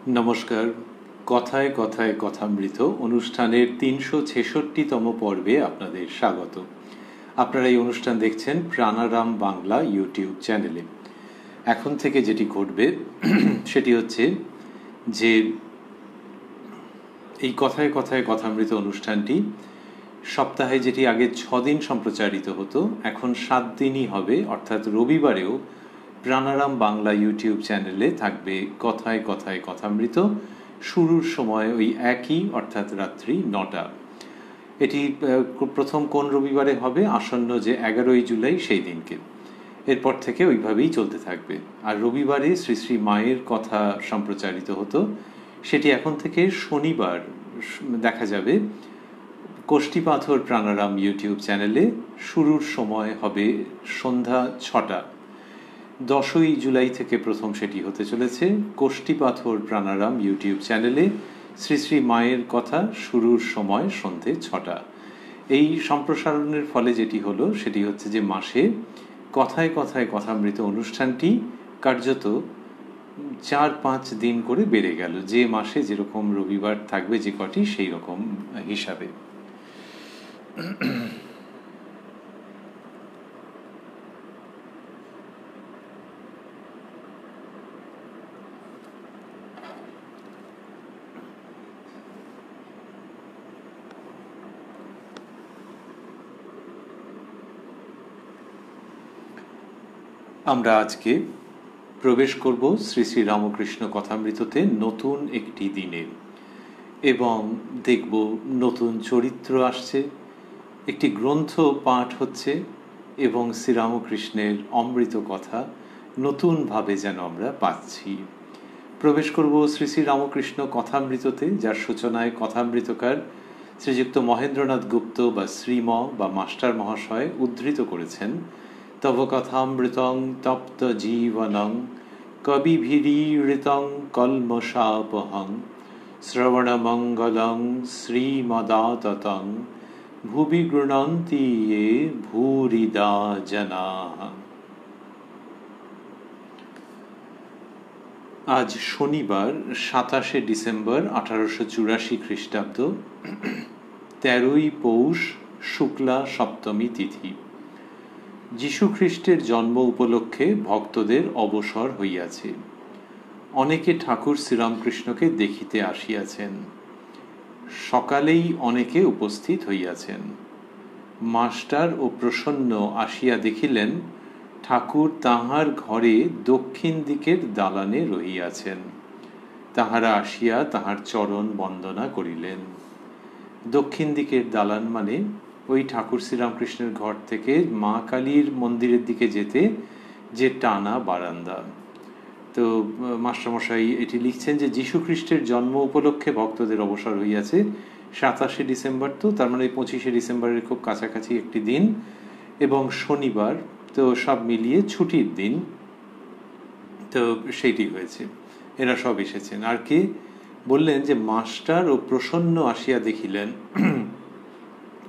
নমস্কার। কথায় কথায় কথামৃত অনুষ্ঠানের ৩৬৬তম পর্বে আপনাদের স্বাগত। আপনারা এই অনুষ্ঠান দেখছেন প্রাণারাম বাংলা ইউটিউব চ্যানেলে। এখন থেকে যেটি ঘটবে সেটি হচ্ছে যে এই কথায় কথায় কথামৃত অনুষ্ঠানটি সপ্তাহে যেটি আগে ৬ দিন সম্প্রচারিত হতো এখন ৭ দিনই হবে, অর্থাৎ রবিবারেও প্রাণারাম বাংলা ইউটিউব চ্যানেলে থাকবে কথায় কথায় কথামৃত। শুরুর সময় ওই একই, অর্থাৎ রাত্রি ৯টা। এটি প্রথম কোন রবিবারে হবে? আসন্ন যে ১১ই জুলাই সেই দিনকে। এরপর থেকে ওইভাবেই চলতে থাকবে। আর রবিবারে শ্রী শ্রী মায়ের কথা সম্প্রচারিত হতো, সেটি এখন থেকে শনিবার দেখা যাবে কোষ্ঠীপাথর প্রাণারাম ইউটিউব চ্যানেলে। শুরুর সময় হবে সন্ধ্যা ৬টা। ১০ই জুলাই থেকে প্রথম সেটি হতে চলেছে কোষ্ঠীপাথর প্রাণারাম ইউটিউব চ্যানেলে। শ্রী শ্রী মায়ের কথা শুরুর সময় সন্ধে ৬টা। এই সম্প্রসারণের ফলে যেটি হলো সেটি হচ্ছে যে মাসে কথায় কথায় কথামৃত অনুষ্ঠানটি কার্যত ৪-৫ দিন করে বেড়ে গেল, যে মাসে যেরকম রবিবার থাকবে যে কটি সেই রকম হিসাবে। আমরা আজকে প্রবেশ করব শ্রী শ্রী রামকৃষ্ণ কথামৃততে নতুন একটি দিনে, এবং দেখব নতুন চরিত্র আসছে, একটি গ্রন্থ পাঠ হচ্ছে, এবং শ্রীরামকৃষ্ণের অমৃত কথা নতুনভাবে যেন আমরা পাচ্ছি। প্রবেশ করব শ্রী শ্রী রামকৃষ্ণ কথামৃততে, যার সূচনায় কথামৃতকার শ্রীযুক্ত মহেন্দ্রনাথ গুপ্ত বা শ্রীম বা মাস্টার মহাশয় উদ্ধৃত করেছেন, তব কথামৃতং তপ্ত জীবনং কবিভিরীড়িতং কল্মষাপহং শ্রবণমঙ্গলং শ্রীমদাততং ভুবি গৃণন্তি ये ভূরিদা জনাঃ। আজ শনিবার ২৭শে ডিসেম্বর ১৮৮৪ খ্রিস্টাব্দ, ১৩ই পৌষ শুক্লা সপ্তমী তিথি। যীশুখ্রিস্টের জন্ম উপলক্ষে ভক্তদের অবসর হইয়াছে। অনেকে ঠাকুর শ্রীরামকৃষ্ণকে দেখিতে আসিয়াছেন। সকালেই অনেকে উপস্থিত হইয়াছেন। মাস্টার ও প্রসন্ন আসিয়া দেখিলেন ঠাকুর তাঁহার ঘরে দক্ষিণ দিকের দালানে রহিয়াছেন। তাঁহারা আসিয়া তাঁহার চরণ বন্দনা করিলেন। দক্ষিণ দিকের দালান মানে ওই ঠাকুর শ্রীরামকৃষ্ণের ঘর থেকে মা কালীর মন্দিরের দিকে যেতে যে টানা বারান্দা। তো মাস্টারমশাই এটি লিখছেন যে যীশুখ্রিস্টের জন্ম উপলক্ষে ভক্তদের অবসর হইয়াছে। ২৭শে ডিসেম্বর, তো তার মানে ২৫শে ডিসেম্বরের খুব কাছাকাছি একটি দিন, এবং শনিবার, তো সব মিলিয়ে ছুটির দিন। তো সেইটি হয়েছে, এরা সব এসেছেন। আর কে বললেন যে মাস্টার ও প্রসন্ন আসিয়া দেখিলেন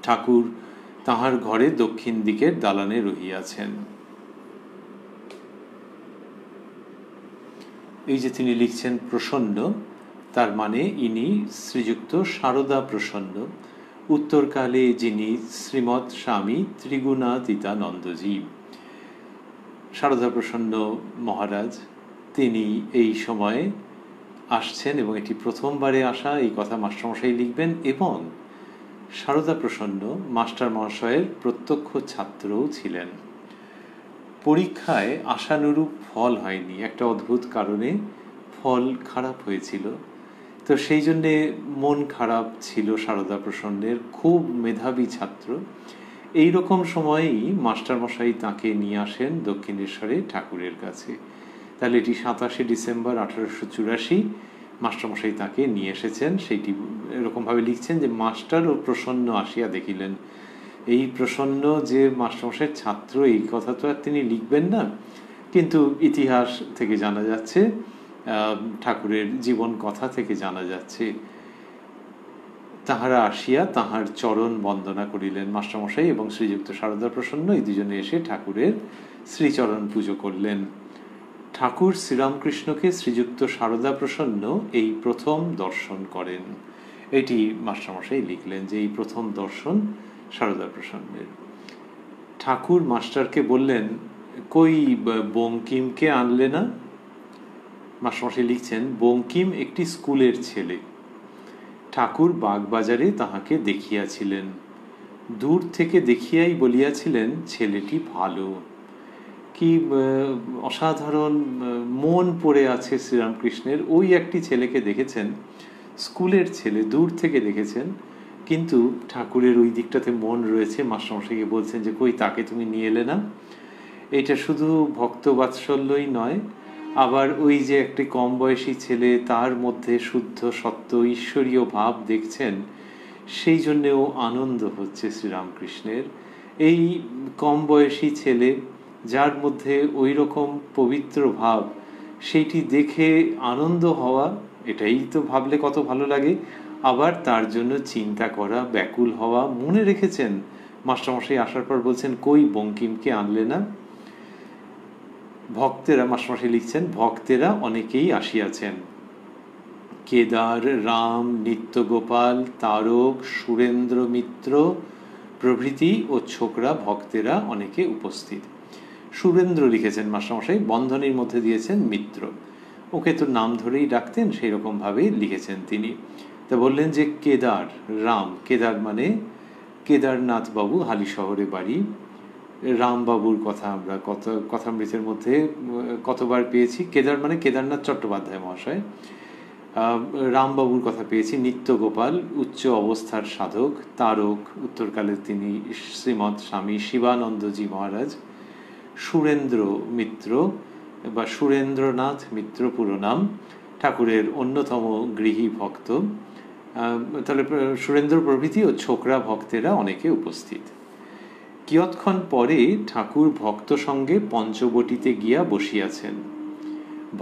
ঠাকুর তাহার ঘরে দক্ষিণ দিকের দালানে রহিয়াছেন। এই যে তিনি লিখছেন প্রসন্ন, তার মানে ইনি শ্রীযুক্ত সারদা প্রসন্ন, উত্তরকালে যিনি শ্রীমৎ স্বামী ত্রিগুণাতীতানন্দজি। সারদা প্রসন্ন মহারাজ তিনি এই সময়ে আসছেন, এবং এটি প্রথমবারে আসা, এই কথা মাস্টারমশাই লিখবেন। এবং সারদা প্রসন্ন মাস্টার মহাশয়ের প্রত্যক্ষ ছাত্রও ছিলেন। পরীক্ষায় আশানুরূপ ফল হয়নি, একটা অদ্ভুত কারণে ফল খারাপ হয়েছিল। তো সেই জন্যে মন খারাপ ছিল সারদা প্রসন্নের, খুব মেধাবী ছাত্র। এই রকম সময়েই মাস্টারমশাই তাঁকে নিয়ে আসেন দক্ষিণেশ্বরে ঠাকুরের কাছে। তাহলে এটি ২৭শে ডিসেম্বর ১৮৮৪ মাস্টারমশাই তাঁকে নিয়ে এসেছেন। সেইটি এরকমভাবে লিখছেন যে মাস্টার ও প্রসন্ন আসিয়া দেখিলেন। এই প্রসন্ন যে মাস্টারমশাইয়ের ছাত্র, এই কথা তো আর তিনি লিখবেন না, কিন্তু ইতিহাস থেকে জানা যাচ্ছে, ঠাকুরের জীবন কথা থেকে জানা যাচ্ছে, তাহারা আসিয়া তাহার চরণ বন্দনা করিলেন। মাস্টারমশাই এবং শ্রীযুক্ত সারদা প্রসন্ন এই দুজনে এসে ঠাকুরের শ্রীচরণ পুজো করলেন। ঠাকুর শ্রীরামকৃষ্ণকে শ্রীযুক্ত সারদা প্রসন্ন এই প্রথম দর্শন করেন। এটি মাস্টারমশাই লিখলেন যে এই প্রথম দর্শন সারদা প্রসন্নের। ঠাকুর মাস্টারকে বললেন, কই বঙ্কিমকে আনলে না? মাস্টারমশাই লিখছেন, বঙ্কিম একটি স্কুলের ছেলে। ঠাকুর বাগবাজারে তাহাকে দেখিয়াছিলেন। দূর থেকে দেখিয়াই বলিয়াছিলেন, ছেলেটি ভালো। কি অসাধারণ মন পড়ে আছে শ্রীরামকৃষ্ণের। ওই একটি ছেলেকে দেখেছেন, স্কুলের ছেলে, দূর থেকে দেখেছেন, কিন্তু ঠাকুরের ওই দিকটাতে মন রয়েছে। মাস্টারমশাইকে বলছেন যে কই তাকে তুমি নিয়ে এলে না? এটা শুধু ভক্তবাৎসল্যই নয়, আবার ওই যে একটি কম বয়সী ছেলে, তার মধ্যে শুদ্ধ সত্য ঈশ্বরীয় ভাব দেখছেন, সেই জন্যেও আনন্দ হচ্ছে শ্রীরামকৃষ্ণের। এই কম বয়সী ছেলে যার মধ্যে ওই রকম পবিত্র ভাব, সেইটি দেখে আনন্দ হওয়া, এটাই তো ভাবলে কত ভালো লাগে। আবার তার জন্য চিন্তা করা, ব্যাকুল হওয়া। মনে রেখেছেন, মাস্টারমশাই আসার পর বলছেন, কই বঙ্কিমকে আনলে না? ভক্তেরা, মাস্টারমশাই লিখছেন, ভক্তেরা অনেকেই আসিয়াছেন। কেদার, রাম, নিত্যগোপাল, তারক, সুরেন্দ্র মিত্র প্রভৃতি ও ছোকরা ভক্তেরা অনেকে উপস্থিত। সুরেন্দ্র লিখেছেন মাস্টারমশাই, বন্ধনীর মধ্যে দিয়েছেন মিত্র। ওকে তো নাম ধরেই ডাকতেন, সেই রকমভাবেই লিখেছেন তিনি। তা বললেন যে কেদার, রাম, কেদার মানে কেদারনাথ বাবু, হালি শহরে বাড়ি। রামবাবুর কথা আমরা কথামৃতের মধ্যে কতবার পেয়েছি। কেদার মানে কেদারনাথ চট্টোপাধ্যায় মহাশয়। রামবাবুর কথা পেয়েছি। নিত্যগোপাল উচ্চ অবস্থার সাধক। তারক, উত্তরকালে তিনি শ্রীমৎ স্বামী শিবানন্দজি মহারাজ। সুরেন্দ্র মিত্র বা সুরেন্দ্রনাথ মিত্র পুরো নাম, ঠাকুরের অন্যতম গৃহী ভক্ত। তাহলে সুরেন্দ্র প্রভৃতি ও ছোকরা ভক্তেরা অনেকে উপস্থিত। কিয়ৎক্ষণ পরে ঠাকুর ভক্ত সঙ্গে পঞ্চবটিতে গিয়া বসিয়াছেন।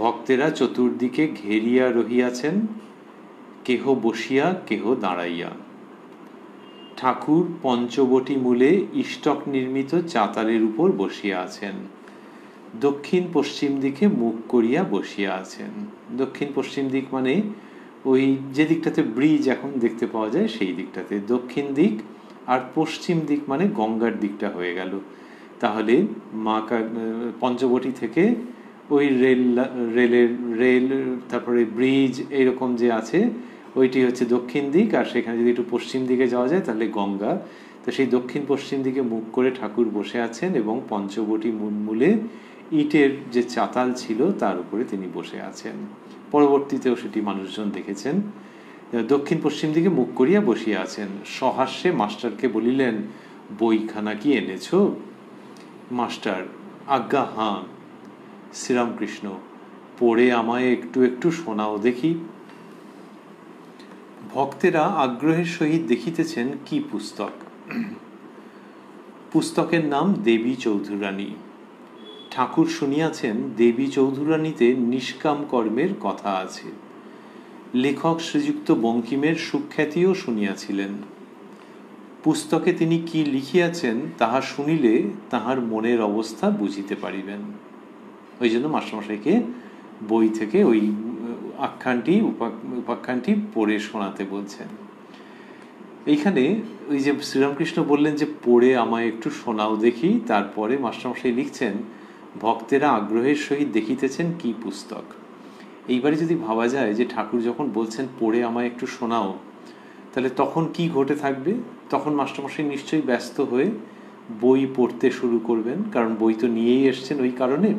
ভক্তেরা চতুর্দিকে ঘেরিয়া রহিয়াছেন, কেহ বসিয়া কেহ দাঁড়াইয়া। ঠাকুর পঞ্চবটি মূলে ইষ্টক নির্মিত চাতালের উপর বসিয়া আছেন। দক্ষিণ পশ্চিম দিকে মুখ করিয়া বসিয়া আছেন। দক্ষিণ পশ্চিম দিক মানে ওই যে দিকটাতে ব্রিজ এখন দেখতে পাওয়া যায় সেই দিকটাতে দক্ষিণ দিক, আর পশ্চিম দিক মানে গঙ্গার দিকটা হয়ে গেল। তাহলে পঞ্চবটি থেকে ওই রেল তারপরে ব্রিজ এইরকম যে আছে, ওইটি হচ্ছে দক্ষিণ দিক। আর সেখানে যদি একটু পশ্চিম দিকে যাওয়া যায় তাহলে গঙ্গা। তো সেই দক্ষিণ পশ্চিম দিকে মুখ করে ঠাকুর বসে আছেন এবং পঞ্চবটি মূলে ইটের যে চাতাল ছিল তার উপরে তিনি বসে আছেন। পরবর্তীতেও সেটি মানুষজন দেখেছেন। দক্ষিণ পশ্চিম দিকে মুখ করিয়া বসিয়া আছেন। সহাস্যে মাস্টারকে বলিলেন, বইখানা কি এনেছ? মাস্টার, আজ্ঞা হাঁ। শ্রীরামকৃষ্ণ, পড়ে আমায় একটু একটু শোনাও দেখি। ভক্তেরা আগ্রহের সহিত দেখিতেছেন কি পুস্তক। পুস্তকের নাম দেবী চৌধুরানী। ঠাকুর শুনিয়াছেন দেবী চৌধুরানীতে নিষ্কাম কর্মের কথা আছে। লেখক শ্রীযুক্ত বঙ্কিমের সুখ্যাতিও শুনিয়াছিলেন। পুস্তকে তিনি কি লিখিয়াছেন তাহা শুনিলে তাহার মনের অবস্থা বুঝিতে পারিবেন। ওই জন্য মাস্টারমশাইকে বই থেকে ওই উপাখ্যানটি পড়ে শোনাতে বলছেন। এইখানে ওই যে শ্রীরামকৃষ্ণ বললেন যে পড়ে আমায় একটু শোনাও দেখি, তারপরে মাস্টারমশাই লিখছেন, ভক্তেরা আগ্রহের সহিত দেখিতেছেন কি পুস্তক। এইবারে যদি ভাবা যায় যে ঠাকুর যখন বলছেন পড়ে আমায় একটু শোনাও, তাহলে তখন কি ঘটে থাকবে? তখন মাস্টারমশাই নিশ্চয়ই ব্যস্ত হয়ে বই পড়তে শুরু করবেন, কারণ বই তো নিয়েই এসছেন ওই কারণে।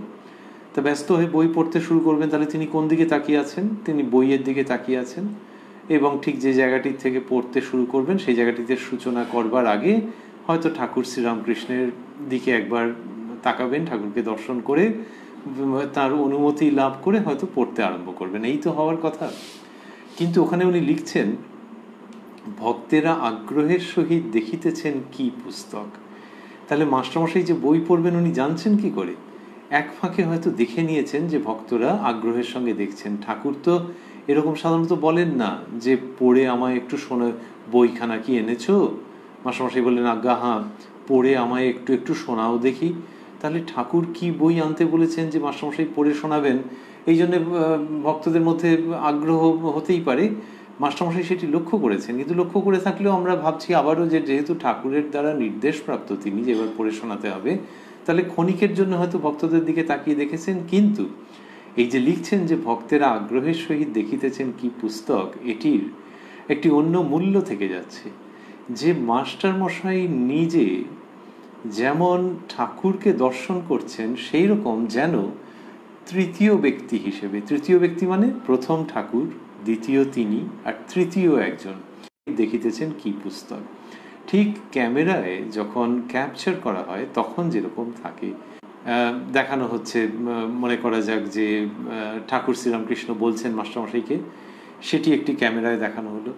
তা ব্যস্ত হয়ে বই পড়তে শুরু করবেন, তাহলে তিনি কোন দিকে তাকিয়ে আছেন? তিনি বইয়ের দিকে তাকিয়ে আছেন, এবং ঠিক যে জায়গাটির থেকে পড়তে শুরু করবেন সেই জায়গাটিতে সূচনা করবার আগে হয়তো ঠাকুর শ্রীরামকৃষ্ণের দিকে একবার তাকাবেন, ঠাকুরকে দর্শন করে তার অনুমতি লাভ করে হয়তো পড়তে আরম্ভ করবেন। এই তো হওয়ার কথা। কিন্তু ওখানে উনি লিখছেন, ভক্তেরা আগ্রহের সহিত দেখিতেছেন কি পুস্তক। তাহলে মাস্টারমশাই যে বই পড়বেন উনি জানছেন কি করে? এক ফাঁকে হয়তো দেখে নিয়েছেন যে ভক্তরা আগ্রহের সঙ্গে দেখছেন। ঠাকুর তো এরকম সাধারণত বলেন না যে পড়ে আমায় একটু শোনা, বইখানা কি এনেছো? মাস্টারমশাই বললেন, আজ্ঞা হাঁ। পড়ে আমায় একটু একটু শোনাও দেখি। তাহলে ঠাকুর কি বই আনতে বলেছেন যে মাস্টারমশাই পড়ে শোনাবেন, এই জন্যে ভক্তদের মধ্যে আগ্রহ হতেই পারে। মাস্টারমশাই সেটি লক্ষ্য করেছেন, কিন্তু লক্ষ্য করে থাকলেও আমরা ভাবছি আবারও যে যেহেতু ঠাকুরের দ্বারা নির্দেশপ্রাপ্ত তিনি যে এবার পড়ে শোনাতে হবে, তাহলে ক্ষণিকের জন্য হয়তো ভক্তদের দিকে তাকিয়ে দেখেছেন। কিন্তু এই যে লিখছেন যে ভক্তেরা আগ্রহের সহিত দেখিতেছেন কি পুস্তক, এটির একটি অন্য মূল্য থেকে যাচ্ছে, যে মাস্টারমশাই নিজে যেমন ঠাকুরকে দর্শন করছেন সেই রকম যেন তৃতীয় ব্যক্তি হিসেবে, তৃতীয় ব্যক্তি মানে প্রথম ঠাকুর, দ্বিতীয় তিনি, আর তৃতীয় একজন দেখিতেছেন কি পুস্তক। ঠিক ক্যামেরায় যখন ক্যাপচার করা হয় তখন যেরকম থাকে, দেখানো হচ্ছে, মনে করা যাক যে ঠাকুর শ্রীরামকৃষ্ণ বলছেন মাস্টারমশাইকে, সেটি একটি ক্যামেরায় দেখানো হলো।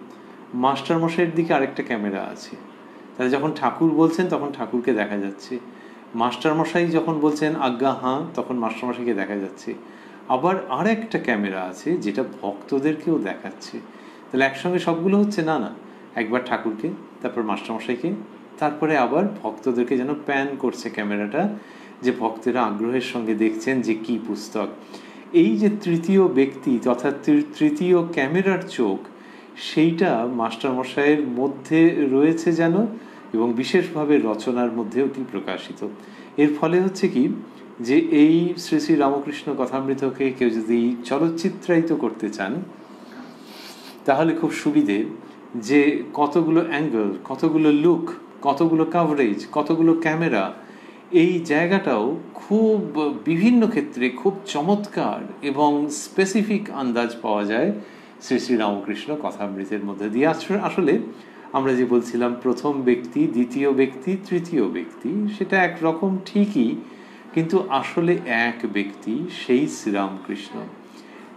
মাস্টারমশাইয়ের দিকে আরেকটা ক্যামেরা আছে, তাহলে যখন ঠাকুর বলছেন তখন ঠাকুরকে দেখা যাচ্ছে, মাস্টারমশাই যখন বলছেন আজ্ঞা হাঁ তখন মাস্টারমশাইকে দেখা যাচ্ছে। আবার আর একটা ক্যামেরা আছে যেটা ভক্তদেরকেও দেখাচ্ছে। তাহলে একসঙ্গে সবগুলো হচ্ছে না, না, একবার ঠাকুরকে, তারপর মাস্টারমশাইকে, তারপরে আবার ভক্তদেরকে যেন প্যান করছে ক্যামেরাটা, যে ভক্তেরা আগ্রহের সঙ্গে দেখছেন যে কি পুস্তক। এই যে তৃতীয় ব্যক্তি তথা তৃতীয় ক্যামেরার চোখ, সেইটা মাস্টারমশাইয়ের মধ্যে রয়েছে যেন, এবং বিশেষভাবে রচনার মধ্যেও কি প্রকাশিত। এর ফলে হচ্ছে কি, যে এই শ্রী শ্রী রামকৃষ্ণ কথামৃতকে কেউ যদি চলচ্চিত্রায়িত করতে চান তাহলে খুব সুবিধে, যে কতগুলো অ্যাঙ্গেল, কতগুলো লুক, কতগুলো কাভারেজ, কতগুলো ক্যামেরা, এই জায়গাটাও খুব বিভিন্ন ক্ষেত্রে খুব চমৎকার এবং স্পেসিফিক আন্দাজ পাওয়া যায় শ্রী শ্রী রামকৃষ্ণ কথামৃতের মধ্যে দিয়ে। আসলে আমরা যে বলছিলাম প্রথম ব্যক্তি, দ্বিতীয় ব্যক্তি, তৃতীয় ব্যক্তি, সেটা একরকম ঠিকই, কিন্তু আসলে এক ব্যক্তি, সেই শ্রীরামকৃষ্ণ।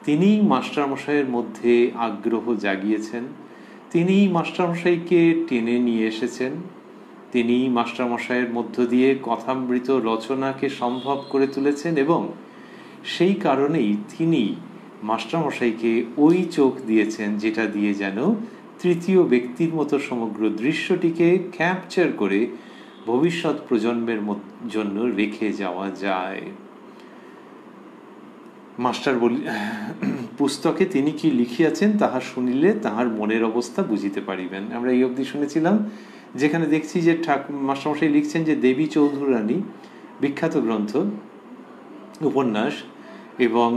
তিনিই মাস্টারমশাইয়ের মধ্যে আগ্রহ জাগিয়েছেন, তিনিই মাস্টারমশাইকে টেনে নিয়ে এসেছেন, তিনিই মাস্টারমশাইয়ের মধ্য দিয়ে কথামৃত রচনাকে সম্ভব করে তুলেছেন, এবং সেই কারণেই তিনি মাস্টারমশাইকে ওই চোখ দিয়েছেন যেটা দিয়ে যেন তৃতীয় ব্যক্তির মতো সমগ্র দৃশ্যটিকে ক্যাপচার করে ভবিষ্যৎ প্রজন্মের জন্য রেখে যাওয়া যায়। মাস্টার বলি, পুস্তকে তিনি কি লিখিয়াছেন তাহা শুনিলে তাহার মনের অবস্থা বুঝিতে পারিবেন। আমরা এই অবধি শুনেছিলাম, যেখানে দেখছি যে মাস্টারমশাই লিখছেন যে দেবী চৌধুরানী বিখ্যাত গ্রন্থ, উপন্যাস, এবং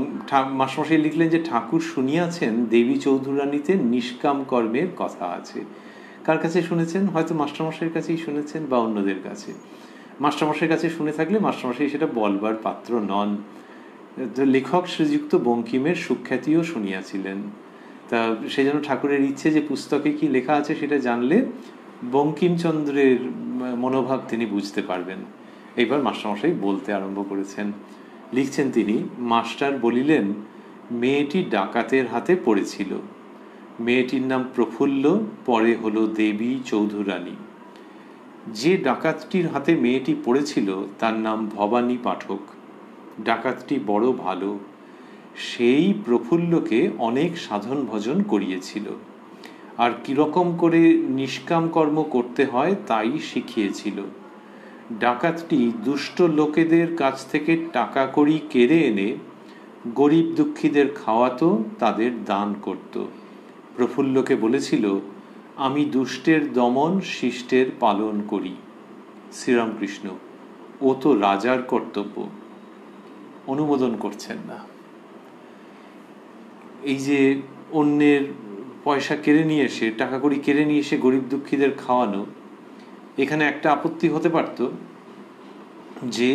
মাস্টারমশাই লিখলেন যে ঠাকুর শুনিয়াছেন দেবী চৌধুরানীতে নিষ্কাম কর্মের কথা আছে। কার কাছে শুনেছেন? হয়তো মাস্টারমশাইয়ের কাছেই শুনেছেন বা অন্যদের কাছে। মাস্টারমশাইয়ের কাছে শুনে থাকলে মাস্টারমশাই সেটা বলবার পাত্র নন। লেখক শ্রীযুক্ত বঙ্কিমের সুখ্যাতিও শুনিয়াছিলেন, তা সেই জন্য ঠাকুরের ইচ্ছে যে পুস্তকে কি লেখা আছে সেটা জানলে বঙ্কিমচন্দ্রের মনোভাব তিনি বুঝতে পারবেন। এইবার মাস্টারমশাই বলতে আরম্ভ করেছেন। লিখছেন তিনি, মাস্টার বলিলেন, মেয়েটি ডাকাতের হাতে পড়েছিল। মেয়েটির নাম প্রফুল্ল, পরে হলো দেবী চৌধুরানী। যে ডাকাতটির হাতে মেয়েটি পড়েছিল তার নাম ভবানী পাঠক। ডাকাতটি বড় ভালো, সেই প্রফুল্লকে অনেক সাধন ভজন করিয়েছিল, আর কিরকম করে নিষ্কাম কর্ম করতে হয় তাই শিখিয়েছিল। ডাকাতটি দুষ্ট লোকেদের কাছ থেকে টাকা কড়ি কেড়ে এনে গরিব দুঃখীদের খাওয়াতো, তাদের দান করত। প্রফুল্লকে বলেছিল, আমি দুষ্টের দমন, শিষ্টের পালন করি। শ্রীরামকৃষ্ণ, ও তো রাজার কর্তব্য। অনুমোদন করছেন না। এই যে অন্যের পয়সা কেড়ে নিয়ে এসে, টাকা কড়ি কেড়ে নিয়ে এসে গরিব দুঃখীদের খাওয়ানো, এখানে একটা আপত্তি হতে পারত যে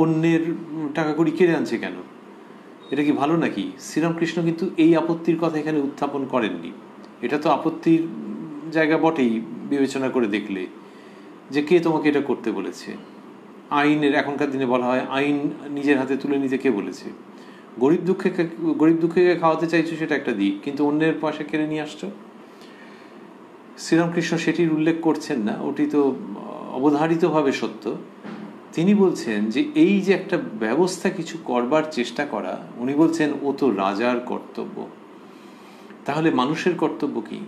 অন্যের টাকা কড়ি কেড়ে আনছে কেন, এটা কি ভালো নাকি? শ্রীরামকৃষ্ণ কিন্তু এই আপত্তির কথা এখানে উত্থাপন করেননি। এটা তো আপত্তির জায়গা বটেই বিবেচনা করে দেখলে, যে কে তোমাকে এটা করতে বলেছে। আইনের এখনকার দিনে বলা হয় আইন নিজের হাতে তুলে নিতে কে বলেছে? গরিব দুঃখীকে খাওয়াতে চাইছো সেটা একটা দিক, কিন্তু অন্যের পয়সা কেড়ে নিয়ে আসছো। শ্রীরামকৃষ্ণ সেটির উল্লেখ করছেন না, ওটি তো অবধারিতভাবে সত্য। তিনি বলছেন যে এই যে একটা ব্যবস্থা কিছু করবার চেষ্টা করা, উনি বলছেন ও তো রাজার কর্তব্য। তাহলে মানুষের কর্তব্য কি?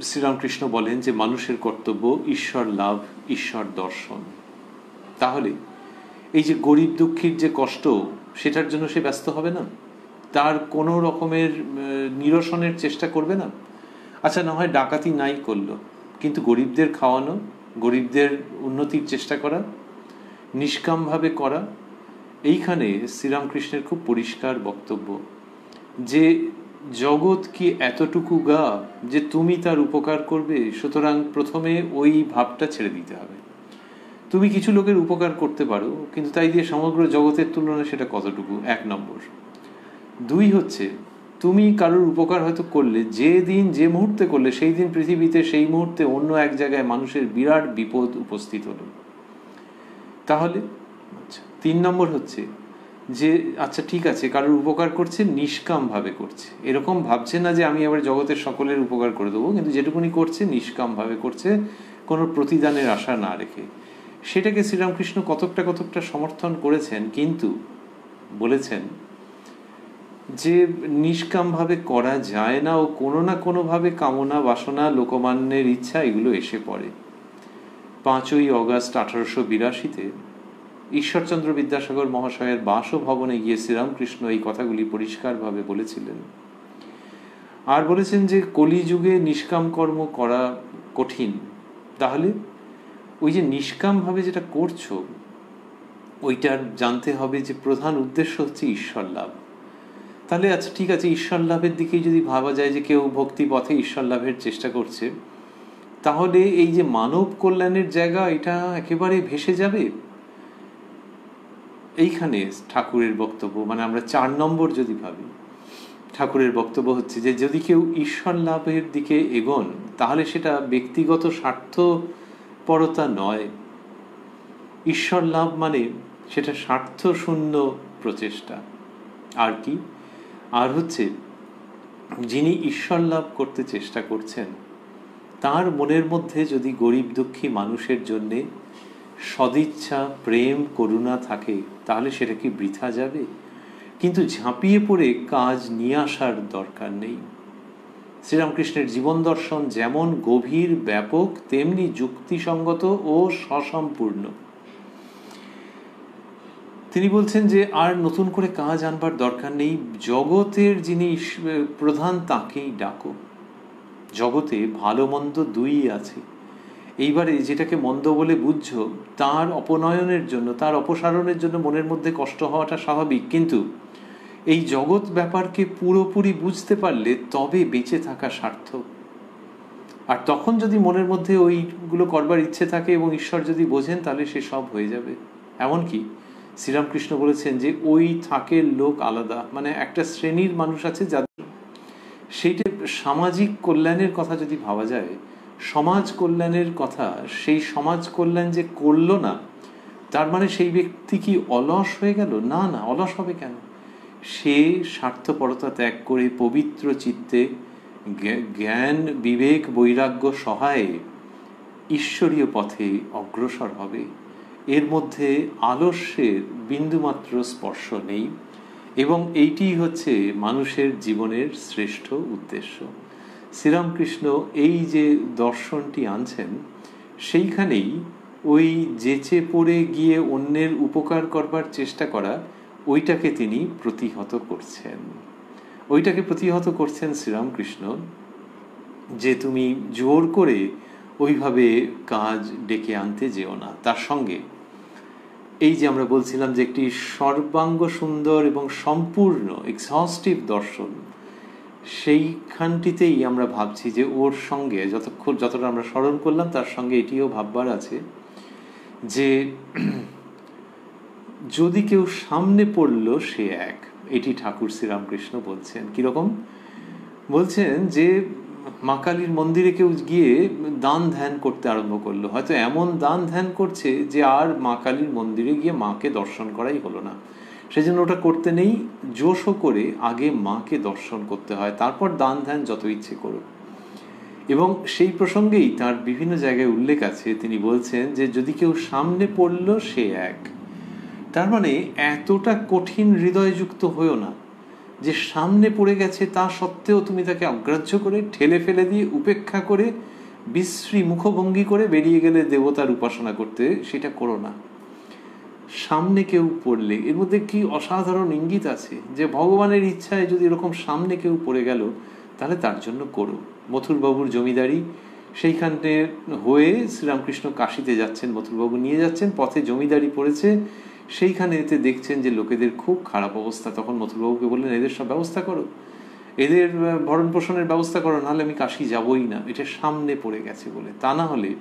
শ্রীরামকৃষ্ণ বলেন যে মানুষের কর্তব্য ঈশ্বর লাভ, ঈশ্বর দর্শন। তাহলে এই যে গরিব দুঃখীর যে কষ্ট, সেটার জন্য সে ব্যস্ত হবে না? তার কোনো রকমের নিরসনের চেষ্টা করবে না? আচ্ছা, না হয় ডাকাতি নাই করলো, কিন্তু গরিবদের খাওয়ানো, গরিবদের উন্নতির চেষ্টা করা, নিষ্কামভাবে করা, এইখানে শ্রীরামকৃষ্ণের খুব পরিষ্কার বক্তব্য যে জগৎ কি এতটুকু গা যে তুমি তার উপকার করবে? সুতরাং প্রথমে ওই ভাবটা ছেড়ে দিতে হবে। তুমি কিছু লোকের উপকার করতে পারো, কিন্তু তাই দিয়ে সমগ্র জগতের তুলনায় সেটা কতটুকু? 1 নম্বর। 2 হচ্ছে, তুমি কারোর উপকার হয়তো করলে, যে দিন যে মুহূর্তে করলে, সেই দিন পৃথিবীতে সেই মুহূর্তে অন্য এক জায়গায় মানুষের বিরাট বিপদ উপস্থিত হলো। তাহলে আচ্ছা, 3 নম্বর হচ্ছে যে আচ্ছা ঠিক আছে, কারোর উপকার করছে, নিষ্কামভাবে করছে, এরকম ভাবছে না যে আমি আবার জগতের সকলের উপকার করে দেবো, কিন্তু যেটুকুনি করছে নিষ্কামভাবে করছে, কোনো প্রতিদানের আশা না রেখে। সেটাকে শ্রীরামকৃষ্ণ কতকটা সমর্থন করেছেন, কিন্তু বলেছেন যে নিষ্কামভাবে করা যায় না, ও কোনো না কোনোভাবে কামনা বাসনা, লোকমান্যের ইচ্ছা এগুলো এসে পড়ে। 5ই অগাস্ট 1882-তে ঈশ্বরচন্দ্র বিদ্যাসাগর মহাশয়ের বাসভবনে গিয়ে শ্রীরামকৃষ্ণ এই কথাগুলি পরিষ্কারভাবে বলেছিলেন। আর বলেছেন যে কলিযুগে নিষ্কাম কর্ম করা কঠিন। তাহলে ওই যে নিষ্কামভাবে যেটা করছো, ওইটার জানতে হবে যে প্রধান উদ্দেশ্য হচ্ছে ঈশ্বর লাভ। তাহলে আচ্ছা ঠিক আছে, ঈশ্বর লাভের দিকেই যদি ভাবা যায় যে কেউ ভক্তি পথে ঈশ্বর লাভের চেষ্টা করছে, তাহলে এই যে মানব কল্যাণের জায়গা, এটা একেবারে ভেসে যাবে। এইখানে ঠাকুরের বক্তব্য, মানে আমরা 4 নম্বর যদি ভাবি, ঠাকুরের বক্তব্য হচ্ছে যে যদি কেউ ঈশ্বর লাভের দিকে এগোন, তাহলে সেটা ব্যক্তিগত স্বার্থপরতা নয়। ঈশ্বর লাভ মানে সেটা স্বার্থ শূন্য প্রচেষ্টা। আর কি? আর হচ্ছে যিনি ঈশ্বর লাভ করতে চেষ্টা করছেন, তার মনের মধ্যে যদি গরিব দুঃখী মানুষের জন্যে সদিচ্ছা, প্রেম, করুণা থাকে, তাহলে সেটা কি বৃথা যাবে? কিন্তু ঝাঁপিয়ে পড়ে কাজ নিয়ে আসার দরকার নেই। শ্রীরামকৃষ্ণের জীবন দর্শন যেমন গভীর, ব্যাপক, তেমনি যুক্তিসঙ্গত ও সসম্পূর্ণ। তিনি বলছেন যে আর নতুন করে কাজ আনবার দরকার নেই, জগতের যিনি প্রধান তাকেই ডাকো। জগতে ভালো মন্দ দুই আছে। এইবারে যেটাকে মন্দ বলে বুঝছো, তার অপনয়নের জন্য, তার অপসারণের জন্য মনের মধ্যে কষ্ট হওয়াটা স্বাভাবিক, কিন্তু এই জগৎ ব্যাপারকে পুরোপুরি বুঝতে পারলে তবে বেঁচে থাকা সার্থক। আর তখন যদি মনের মধ্যে ওইগুলো করবার ইচ্ছে থাকে এবং ঈশ্বর যদি বোঝেন, তাহলে সে সব হয়ে যাবে। এমনকি শ্রীরামকৃষ্ণ বলেছেন যে ওই থাকের লোক আলাদা, মানে একটা শ্রেণীর মানুষ আছে যাদের সেইটা সামাজিক কল্যাণের কথা যদি ভাবা যায়, সমাজ কল্যাণের কথা, সেই সমাজ কল্যাণ যে করলো না, তার মানে সেই ব্যক্তি কি অলস হয়ে গেল? না না, অলস হবে কেন? সে স্বার্থপরতা ত্যাগ করে পবিত্র চিত্তে জ্ঞান, বিবেক, বৈরাগ্য সহায়ে ঈশ্বরীয় পথে অগ্রসর হবে। এর মধ্যে আলস্যের বিন্দুমাত্র স্পর্শ নেই, এবং এইটি হচ্ছে মানুষের জীবনের শ্রেষ্ঠ উদ্দেশ্য। শ্রীরামকৃষ্ণ এই যে দর্শনটি আনছেন, সেইখানেই ওই যেচে পড়ে গিয়ে অন্যের উপকার করবার চেষ্টা করা, ওইটাকে তিনি প্রতিহত করছেন। ওইটাকে প্রতিহত করছেন শ্রীরামকৃষ্ণ, যে তুমি জোর করে ওইভাবে কাজ ডেকে আনতে যেও না। তার সঙ্গে এই যে আমরা বলছিলাম যে একটি সর্বাঙ্গ সুন্দর এবং সম্পূর্ণ এক্সহস্টিভ দর্শন, সেইখানটিতেই আমরা ভাবছি যে ওর সঙ্গে যতটা আমরা স্মরণ করলাম, তার সঙ্গে এটিও ভাববার আছে যে যদি কেউ সামনে পড়ল সে এক। এটি ঠাকুর শ্রীরামকৃষ্ণ বলছেন। কিরকম বলছেন? যে মা কালীর মন্দিরে কেউ গিয়ে দান ধ্যান করতে আরম্ভ করলো, হয়তো এমন দান ধ্যান করছে যে আর মা কালীর মন্দিরে গিয়ে মাকে দর্শন করাই হলো না। সেজন্য ওটা করতে নেই, জোশও করে আগে মাকে দর্শন করতে হয়, তারপর দান ধ্যান যত ইচ্ছে করো। এবং সেই প্রসঙ্গেই তার বিভিন্ন জায়গায় উল্লেখ আছে। তিনি বলছেন যে যদি কেউ সামনে পড়ল সে এক। তার মানে এতটা কঠিন হৃদয়যুক্ত হয়েও না যে সামনে পড়ে গেছে তা সত্ত্বেও তুমি তাকে অগ্রাহ্য করে, ঠেলে ফেলে দিয়ে, উপেক্ষা করে, বিশ্রী মুখভঙ্গি করে বেরিয়ে গেলে দেবতার উপাসনা করতে, সেটা করো না। সামনে কেউ পড়লে, এর মধ্যে কি অসাধারণ ইঙ্গিত আছে যে ভগবানের ইচ্ছায় যদি এরকম সামনে কেউ পড়ে গেল তাহলে তার জন্য করো। মথুরবাবুর জমিদারি, সেইখানে হয়ে শ্রীরামকৃষ্ণ কাশিতে যাচ্ছেন, মথুরবাবু নিয়ে যাচ্ছেন, পথে জমিদারি পড়েছে, সেইখানে এতে দেখছেন যে লোকেদের খুব খারাপ অবস্থা। তখন মথুরবাবুকে বললেন, এদের সব ব্যবস্থা করো, এদের ভরণ পোষণের ব্যবস্থা করো, নাহলে আমি কাশি যাবই না। এটা সামনে পড়ে গেছে বলে, তা না হলে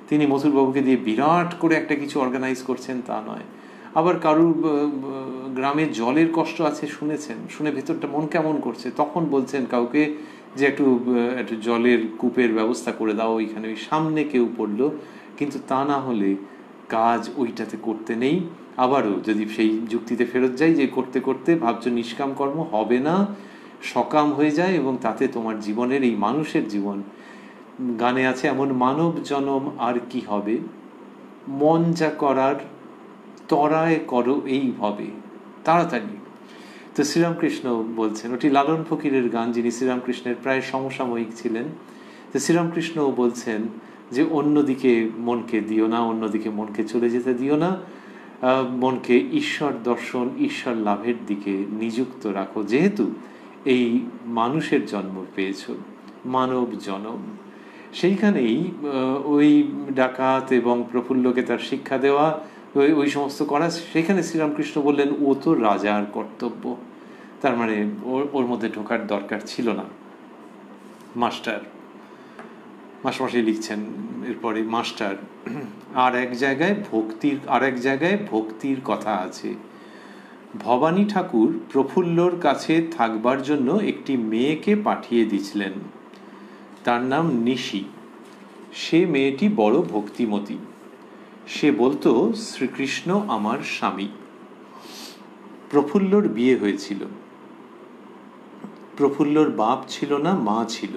তিনি মথুরবাবুকে দিয়ে বিরাট করে একটা কিছু অর্গানাইজ করছেন তা নয়। আবার কারুর গ্রামে জলের কষ্ট আছে শুনেছেন, শুনে ভেতরটা মন কেমন করছে, তখন বলছেন কাউকে যে একটু জলের কূপের ব্যবস্থা করে দাও ওইখানে। ওই সামনে কেউ পড়লো, কিন্তু তা না হলে কাজ ওইটাতে করতে নেই। আবারও যদি সেই যুক্তিতে ফেরত যাই যে করতে করতে ভাবছো নিষ্কাম কর্ম হবে না, সকাম হয়ে যায়, এবং তাতে তোমার জীবনের, এই মানুষের জীবন, গানে আছে, এমন মানব জনম আর কি হবে, মন যা করার তরায় করো এইভাবে তাড়াতাড়ি। তো শ্রীরামকৃষ্ণ বলছেন, ওটি লালন ফকিরের গান, যিনি শ্রীরামকৃষ্ণের প্রায় সমসাময়িক ছিলেন। তো শ্রীরামকৃষ্ণও বলছেন যে অন্যদিকে মনকে দিও না, অন্যদিকে মনকে চলে যেতে দিও না, মনকে ঈশ্বর দর্শন, ঈশ্বর লাভের দিকে নিযুক্ত রাখো, যেহেতু এই মানুষের জন্ম পেয়েছ, মানব জনম। সেইখানেই ওই ডাকাত এবং প্রফুল্লকে তার শিক্ষা দেওয়া, ওই সমস্ত করা, সেখানে শ্রীরামকৃষ্ণ বললেন ও তো রাজার কর্তব্য, তার মানে ওর মধ্যে ঢোকার দরকার ছিল না। মাস্টারমশাই লিখছেন এরপরে, মাস্টার আর এক জায়গায় ভক্তির কথা আছে। ভবানী ঠাকুর প্রফুল্লর কাছে থাকবার জন্য একটি মেয়েকে পাঠিয়ে দিছিলেন, তার নাম নিশি। সে মেয়েটি বড় ভক্তিমতী। সে বলতো, শ্রীকৃষ্ণ আমার স্বামী। প্রফুল্লর বিয়ে হয়েছিল। প্রফুল্লর বাপ ছিল না, মা ছিল।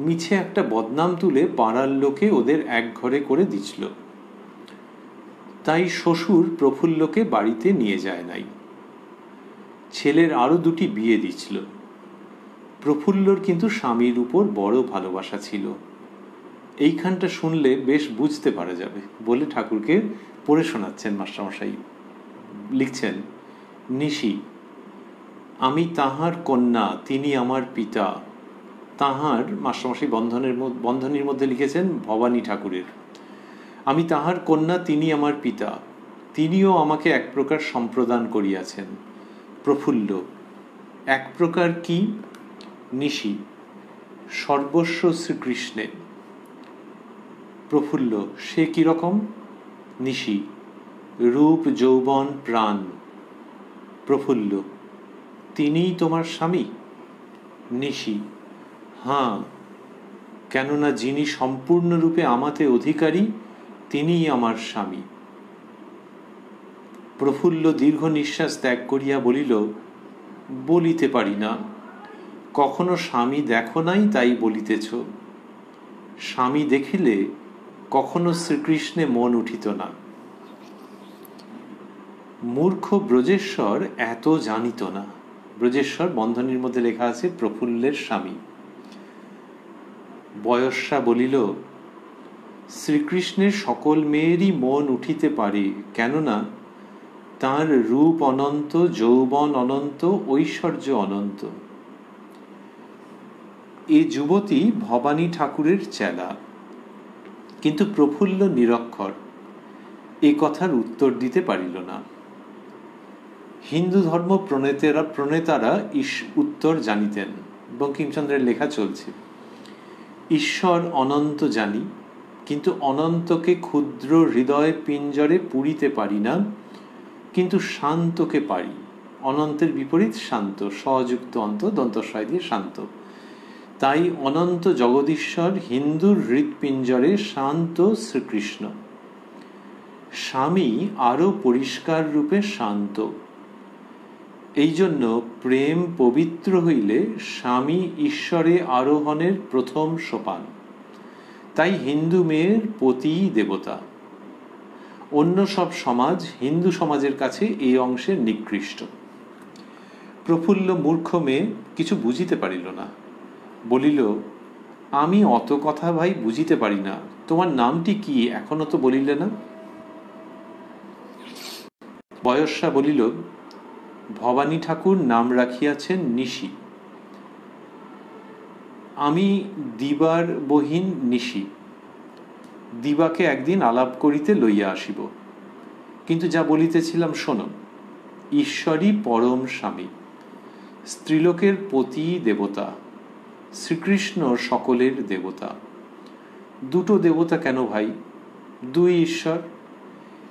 মিছে একটা বদনাম তুলে পাড়ার লোকে ওদের এক ঘরে করে দিছিল। তাই শ্বশুর প্রফুল্লকে বাড়িতে নিয়ে যায় নাই। ছেলের আরো দুটি বিয়ে দিছিল। প্রফুল্লর কিন্তু স্বামীর উপর বড় ভালোবাসা ছিল। এইখানটা শুনলে বেশ বুঝতে পারা যাবে বলে ঠাকুরকে পড়ে শোনাচ্ছেন মাস্টারমশাই। লিখছেন, নিশি, আমি তাহার কন্যা, তিনি আমার পিতা। তাহার, মাস্টারমশাই বন্ধনীর মধ্যে লিখেছেন ভবানী ঠাকুরের, আমি তাহার কন্যা, তিনি আমার পিতা। তিনিও আমাকে এক প্রকার সম্প্রদান করিয়াছেন। প্রফুল্ল এক প্রকার কি? নিশি সর্বস্ব শ্রীকৃষ্ণে। প্রফুল্ল সে কিরকম? নিশি রূপ যৌবন প্রাণ। প্রফুল্ল তিনিই তোমার স্বামী? নিশি হাঁ, কেননা যিনি সম্পূর্ণরূপে আমাতে অধিকারী তিনিই আমার স্বামী। প্রফুল্ল দীর্ঘ নিঃশ্বাস ত্যাগ করিয়া বলিল, বলিতে পারি না। কখনো স্বামী দেখো নাই তাই বলিতেছ। স্বামী দেখিলে কখনো শ্রীকৃষ্ণে মন উঠিত না। মূর্খ ব্রজেশ্বর এত জানিত না। ব্রজেশ্বর বন্ধনীর মধ্যে লেখা আছে প্রফুল্লের স্বামী। বয়স্যা বলিল, শ্রীকৃষ্ণের সকল মেয়েরই মন উঠিতে পারে, কেননা তাঁর রূপ অনন্ত, যৌবন অনন্ত, ঐশ্বর্য অনন্ত। এ যুবতী ভবানী ঠাকুরের চেলা, কিন্তু প্রফুল্ল নিরক্ষর, এ কথার উত্তর দিতে পারিল না। হিন্দু ধর্ম প্রণেতারা উত্তর জানিতেন। বঙ্কিমচন্দ্রের লেখা চলছে, ঈশ্বর অনন্ত জানি, কিন্তু অনন্তকে ক্ষুদ্র হৃদয় পিঞ্জরে পুরিতে পারি না, কিন্তু শান্তকে পারি। অনন্তের বিপরীত শান্ত, সযুক্ত অন্ত, দন্তস্বয় দিয়ে শান্ত। তাই অনন্ত জগদীশ্বর হিন্দুর হৃৎপিঞ্জরে শান্ত শ্রীকৃষ্ণ। স্বামী আরো পরিষ্কার রূপে শান্ত। এই জন্য প্রেম পবিত্র হইলে স্বামী ঈশ্বরে আরোহণের প্রথম সোপান। তাই হিন্দু মেয়ের পতিই দেবতা। অন্য সব সমাজ হিন্দু সমাজের কাছে এই অংশে নিকৃষ্ট। প্রফুল্ল মূর্খ মেয়ে, কিছু বুঝিতে পারিল না। বলিল, আমি অত কথা ভাই বুঝিতে পারি না, তোমার নামটি কি, এখনো তো বলিলে না? বয়স্যা বলিল, ভবানী ঠাকুর নাম রাখিয়াছেন নিশি। আমি দিবার বহিন নিশি। দিবাকে একদিন আলাপ করিতে লইয়া আসিব। কিন্তু যা বলিতেছিলাম শোনো, ঈশ্বরই পরম স্বামী, স্ত্রীলোকের পতি দেবতা, শ্রীকৃষ্ণ সকলের দেবতা। দুটো দেবতা কেন ভাই? দুই ঈশ্বর।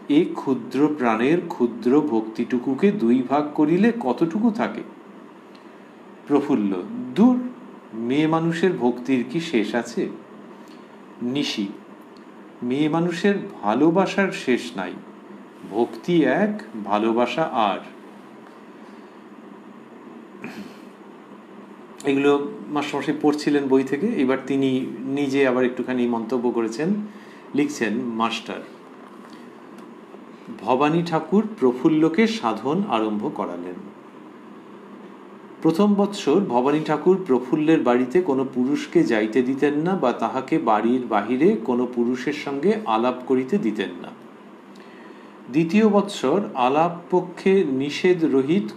এ ক্ষুদ্র প্রাণের ক্ষুদ্র ভক্তিটুকুকে দুই ভাগ করিলে কতটুকু থাকে? প্রফুল্ল, দূর, মেয়ে মানুষের ভক্তির কি শেষ আছে? নিশি, মেয়ে মানুষের ভালোবাসার শেষ নাই। ভক্তি এক, ভালোবাসা আর। এগুলো মাস্টারমশাই পড়ছিলেন বই থেকে, এবার তিনি নিজে আবার একটুখানি মন্তব্য করেছেন। লিখছেন, মাস্টার, ভবানী ঠাকুর প্রফুল্লকে সাধন আরম্ভ করালেন। প্রথম বৎসর ভবানী ঠাকুর প্রফুল্লের বাড়িতে কোনো পুরুষকে যাইতে দিতেন না, বা তাহাকে বাড়ির বাহিরে কোনো পুরুষের সঙ্গে আলাপ করিতে দিতেন না। দ্বিতীয় বৎসর আলাপ পক্ষে নিষেধ রহিত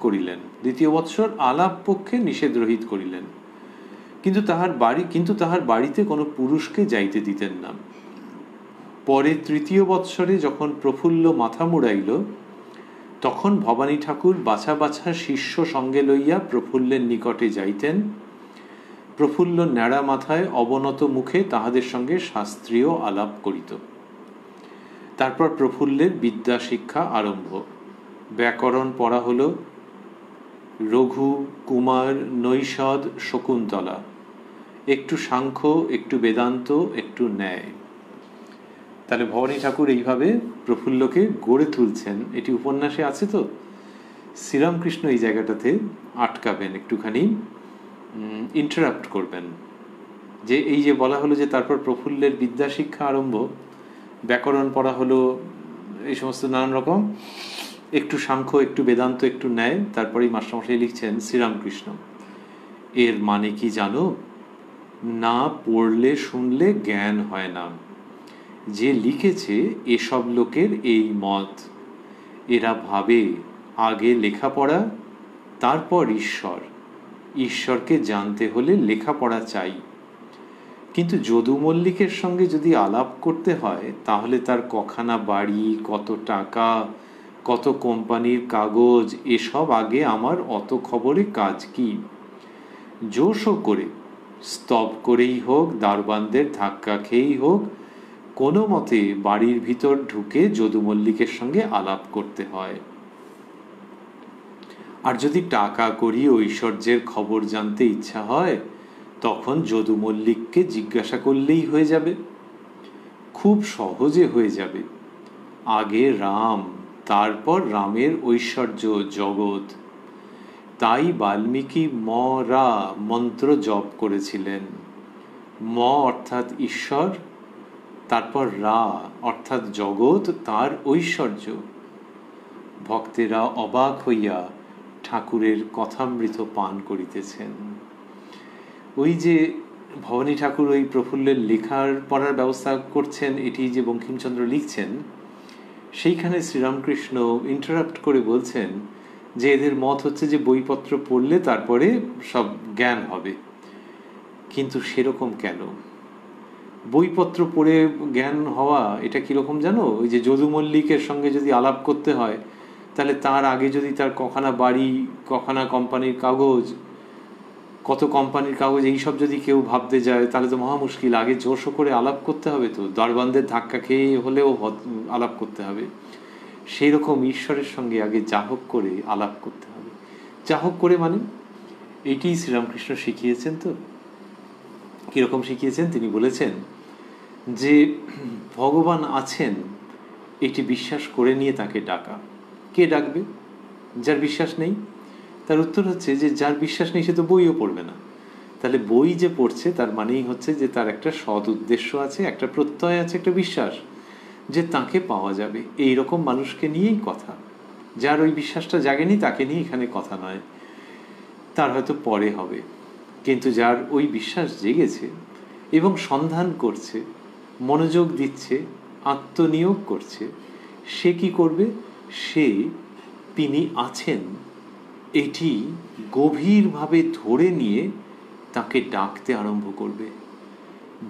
করিলেন। কিন্তু তাহার বাড়িতে কোনো পুরুষকে যাইতে দিতেন না। পরে তৃতীয় বৎসরে যখন প্রফুল্ল মাথা মুড়াইল, তখন ভবানী ঠাকুর বাছা বাছা শিষ্য সঙ্গে লইয়া প্রফুল্লের নিকটে যাইতেন। প্রফুল্ল ন্যাড়া মাথায় অবনত মুখে তাহাদের সঙ্গে শাস্ত্রীয় আলাপ করিত। তারপর প্রফুল্লের বিদ্যা শিক্ষা আরম্ভ। ব্যাকরণ পড়া হল, রঘু, কুমার, নৈষদ, শকুন্তলা, একটু সাংখ্য, একটু বেদান্ত, একটু ন্যায়। তাহলে ভবানী ঠাকুর এইভাবে প্রফুল্লকে গড়ে তুলছেন। এটি উপন্যাসে আছে তো। শ্রীরামকৃষ্ণ এই জায়গাটাতে আটকাবেন, একটুখানি ইন্টারাপ্ট করবেন, যে এই যে বলা হলো যে তারপর প্রফুল্লের বিদ্যা শিক্ষা আরম্ভ, ব্যাকরণ পড়া হলো, এই সমস্ত নানান রকম, একটু সাংখ্য, একটু বেদান্ত, একটু ন্যায়। তারপরেই মাস্টারমশাই লিখছেন, শ্রীরামকৃষ্ণ, এর মানে কি জানো? না পড়লে শুনলে জ্ঞান হয় না। যে লিখেছে এসব লোকের এই মত। এরা ভাবে আগে লেখাপড়া, তারপর ঈশ্বর। ঈশ্বরকে জানতে হলে লেখাপড়া চাই। কিন্তু যদু মল্লিকের সঙ্গে যদি আলাপ করতে হয়, তাহলে তার কখানা বাড়ি, কত টাকা, কত কোম্পানির কাগজ, এসব আগে আমার অত খবরে কাজ কি? জোশও করে, স্তব করেই হোক, দারবানদের ধাক্কা খেয়েই হোক, কোনো মতে বাড়ির ভিতর ঢুকে যদু মল্লিকের সঙ্গে আলাপ করতে হয়। আর যদি টাকা করি ঐশ্বর্যের খবর জানতে ইচ্ছা হয়, তখন যদু মল্লিককে জিজ্ঞাসা করলেই হয়ে যাবে। খুব সহজে হয়ে যাবে। আগে রাম, তারপর রামের ঐশ্বর্য জগৎ। তাই বাল্মীকি রা মন্ত্র জপ করেছিলেন। অর্থাৎ ঈশ্বর, তারপর রা অর্থাৎ জগৎ, তার ঐশ্বর্য। ভক্তেরা অবাক হইয়া ঠাকুরের কথামৃত পান করিতেছেন। ওই যে ভবানী ঠাকুর ওই প্রফুল্লের লেখার পড়ার ব্যবস্থা করছেন, এটি যে বঙ্কিমচন্দ্র লিখছেন, সেইখানে শ্রীরামকৃষ্ণ ইন্টারাপ্ট করে বলছেন যে এদের মত হচ্ছে যে বইপত্র পড়লে তারপরে সব জ্ঞান হবে। কিন্তু সেরকম কেন? বইপত্র পড়ে জ্ঞান হওয়া এটা কিরকম জানো? ওই যে যদু মল্লিকের সঙ্গে যদি আলাপ করতে হয়, তাহলে তার আগে যদি তার কখানা বাড়ি, কখানা কোম্পানির কাগজ, কত কোম্পানির কাগজ, এইসব যদি কেউ ভাবতে যায়, তাহলে তো মহা মুশকিল। আগে জোরশো করে আলাপ করতে হবে, তো দরবানদের ধাক্কা খেয়ে হলেও আলাপ করতে হবে। সেই রকম ঈশ্বরের সঙ্গে আগে যাহক করে আলাপ করতে হবে। যাহক করে মানে এটি শ্রীরামকৃষ্ণ শিখিয়েছেন। তো কিরকম শিখিয়েছেন? তিনি বলেছেন যে ভগবান আছেন এটি বিশ্বাস করে নিয়ে তাকে ডাকা। কে ডাকবে? যার বিশ্বাস নেই। তার উত্তর হচ্ছে যে যার বিশ্বাস নেই সে তো বইও পড়বে না। তাহলে বই যে পড়ছে তার মানেই হচ্ছে যে তার একটা সৎ উদ্দেশ্য আছে, একটা প্রত্যয় আছে, একটা বিশ্বাস যে তাকে পাওয়া যাবে। এই রকম মানুষকে নিয়েই কথা। যার ওই বিশ্বাসটা জাগেনি তাকে নিয়ে এখানে কথা নয়, তার হয়তো পরে হবে। কিন্তু যার ওই বিশ্বাস জেগেছে এবং সন্ধান করছে, মনোযোগ দিচ্ছে, আত্মনিয়োগ করছে, সে কি করবে? সে তিনি আছেন এটি গভীরভাবে ধরে নিয়ে তাকে ডাকতে আরম্ভ করবে,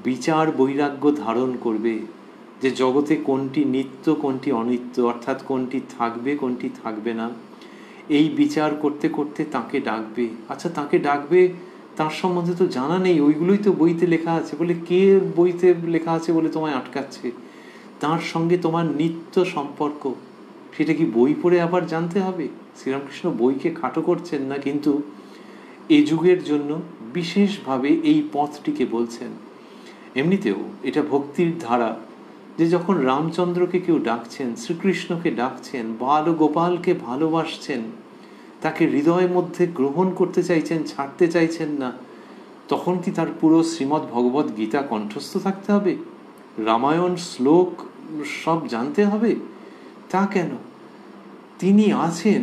বিচার বৈরাগ্য ধারণ করবে যে জগতে কোনটি নিত্য কোনটি অনিত্য, অর্থাৎ কোনটি থাকবে কোনটি থাকবে না। এই বিচার করতে করতে তাকে ডাকবে। আচ্ছা, তাকে ডাকবে, তার সম্বন্ধে তো জানা নেই, ওইগুলোই তো বইতে লেখা আছে। বলে কে বইতে লেখা আছে বলে তোমায় আটকাচ্ছে? তার সঙ্গে তোমার নিত্য সম্পর্ক, সেটা কি বই পড়ে আবার জানতে হবে? শ্রীরামকৃষ্ণ বইকে খাটো করছেন না, কিন্তু এ যুগের জন্য বিশেষভাবে এই পথটিকে বলছেন। এমনিতেও এটা ভক্তির ধারা, যে যখন রামচন্দ্রকে কেউ ডাকছেন, শ্রীকৃষ্ণকে ডাকছেন, বাল গোপালকে ভালোবাসছেন, তাকে হৃদয়ের মধ্যে গ্রহণ করতে চাইছেন, ছাড়তে চাইছেন না, তখন কি তার পুরো শ্রীমদ্ ভগবদ্ গীতা কণ্ঠস্থ থাকতে হবে? রামায়ণ শ্লোক সব জানতে হবে? তা কেন? তিনি আছেন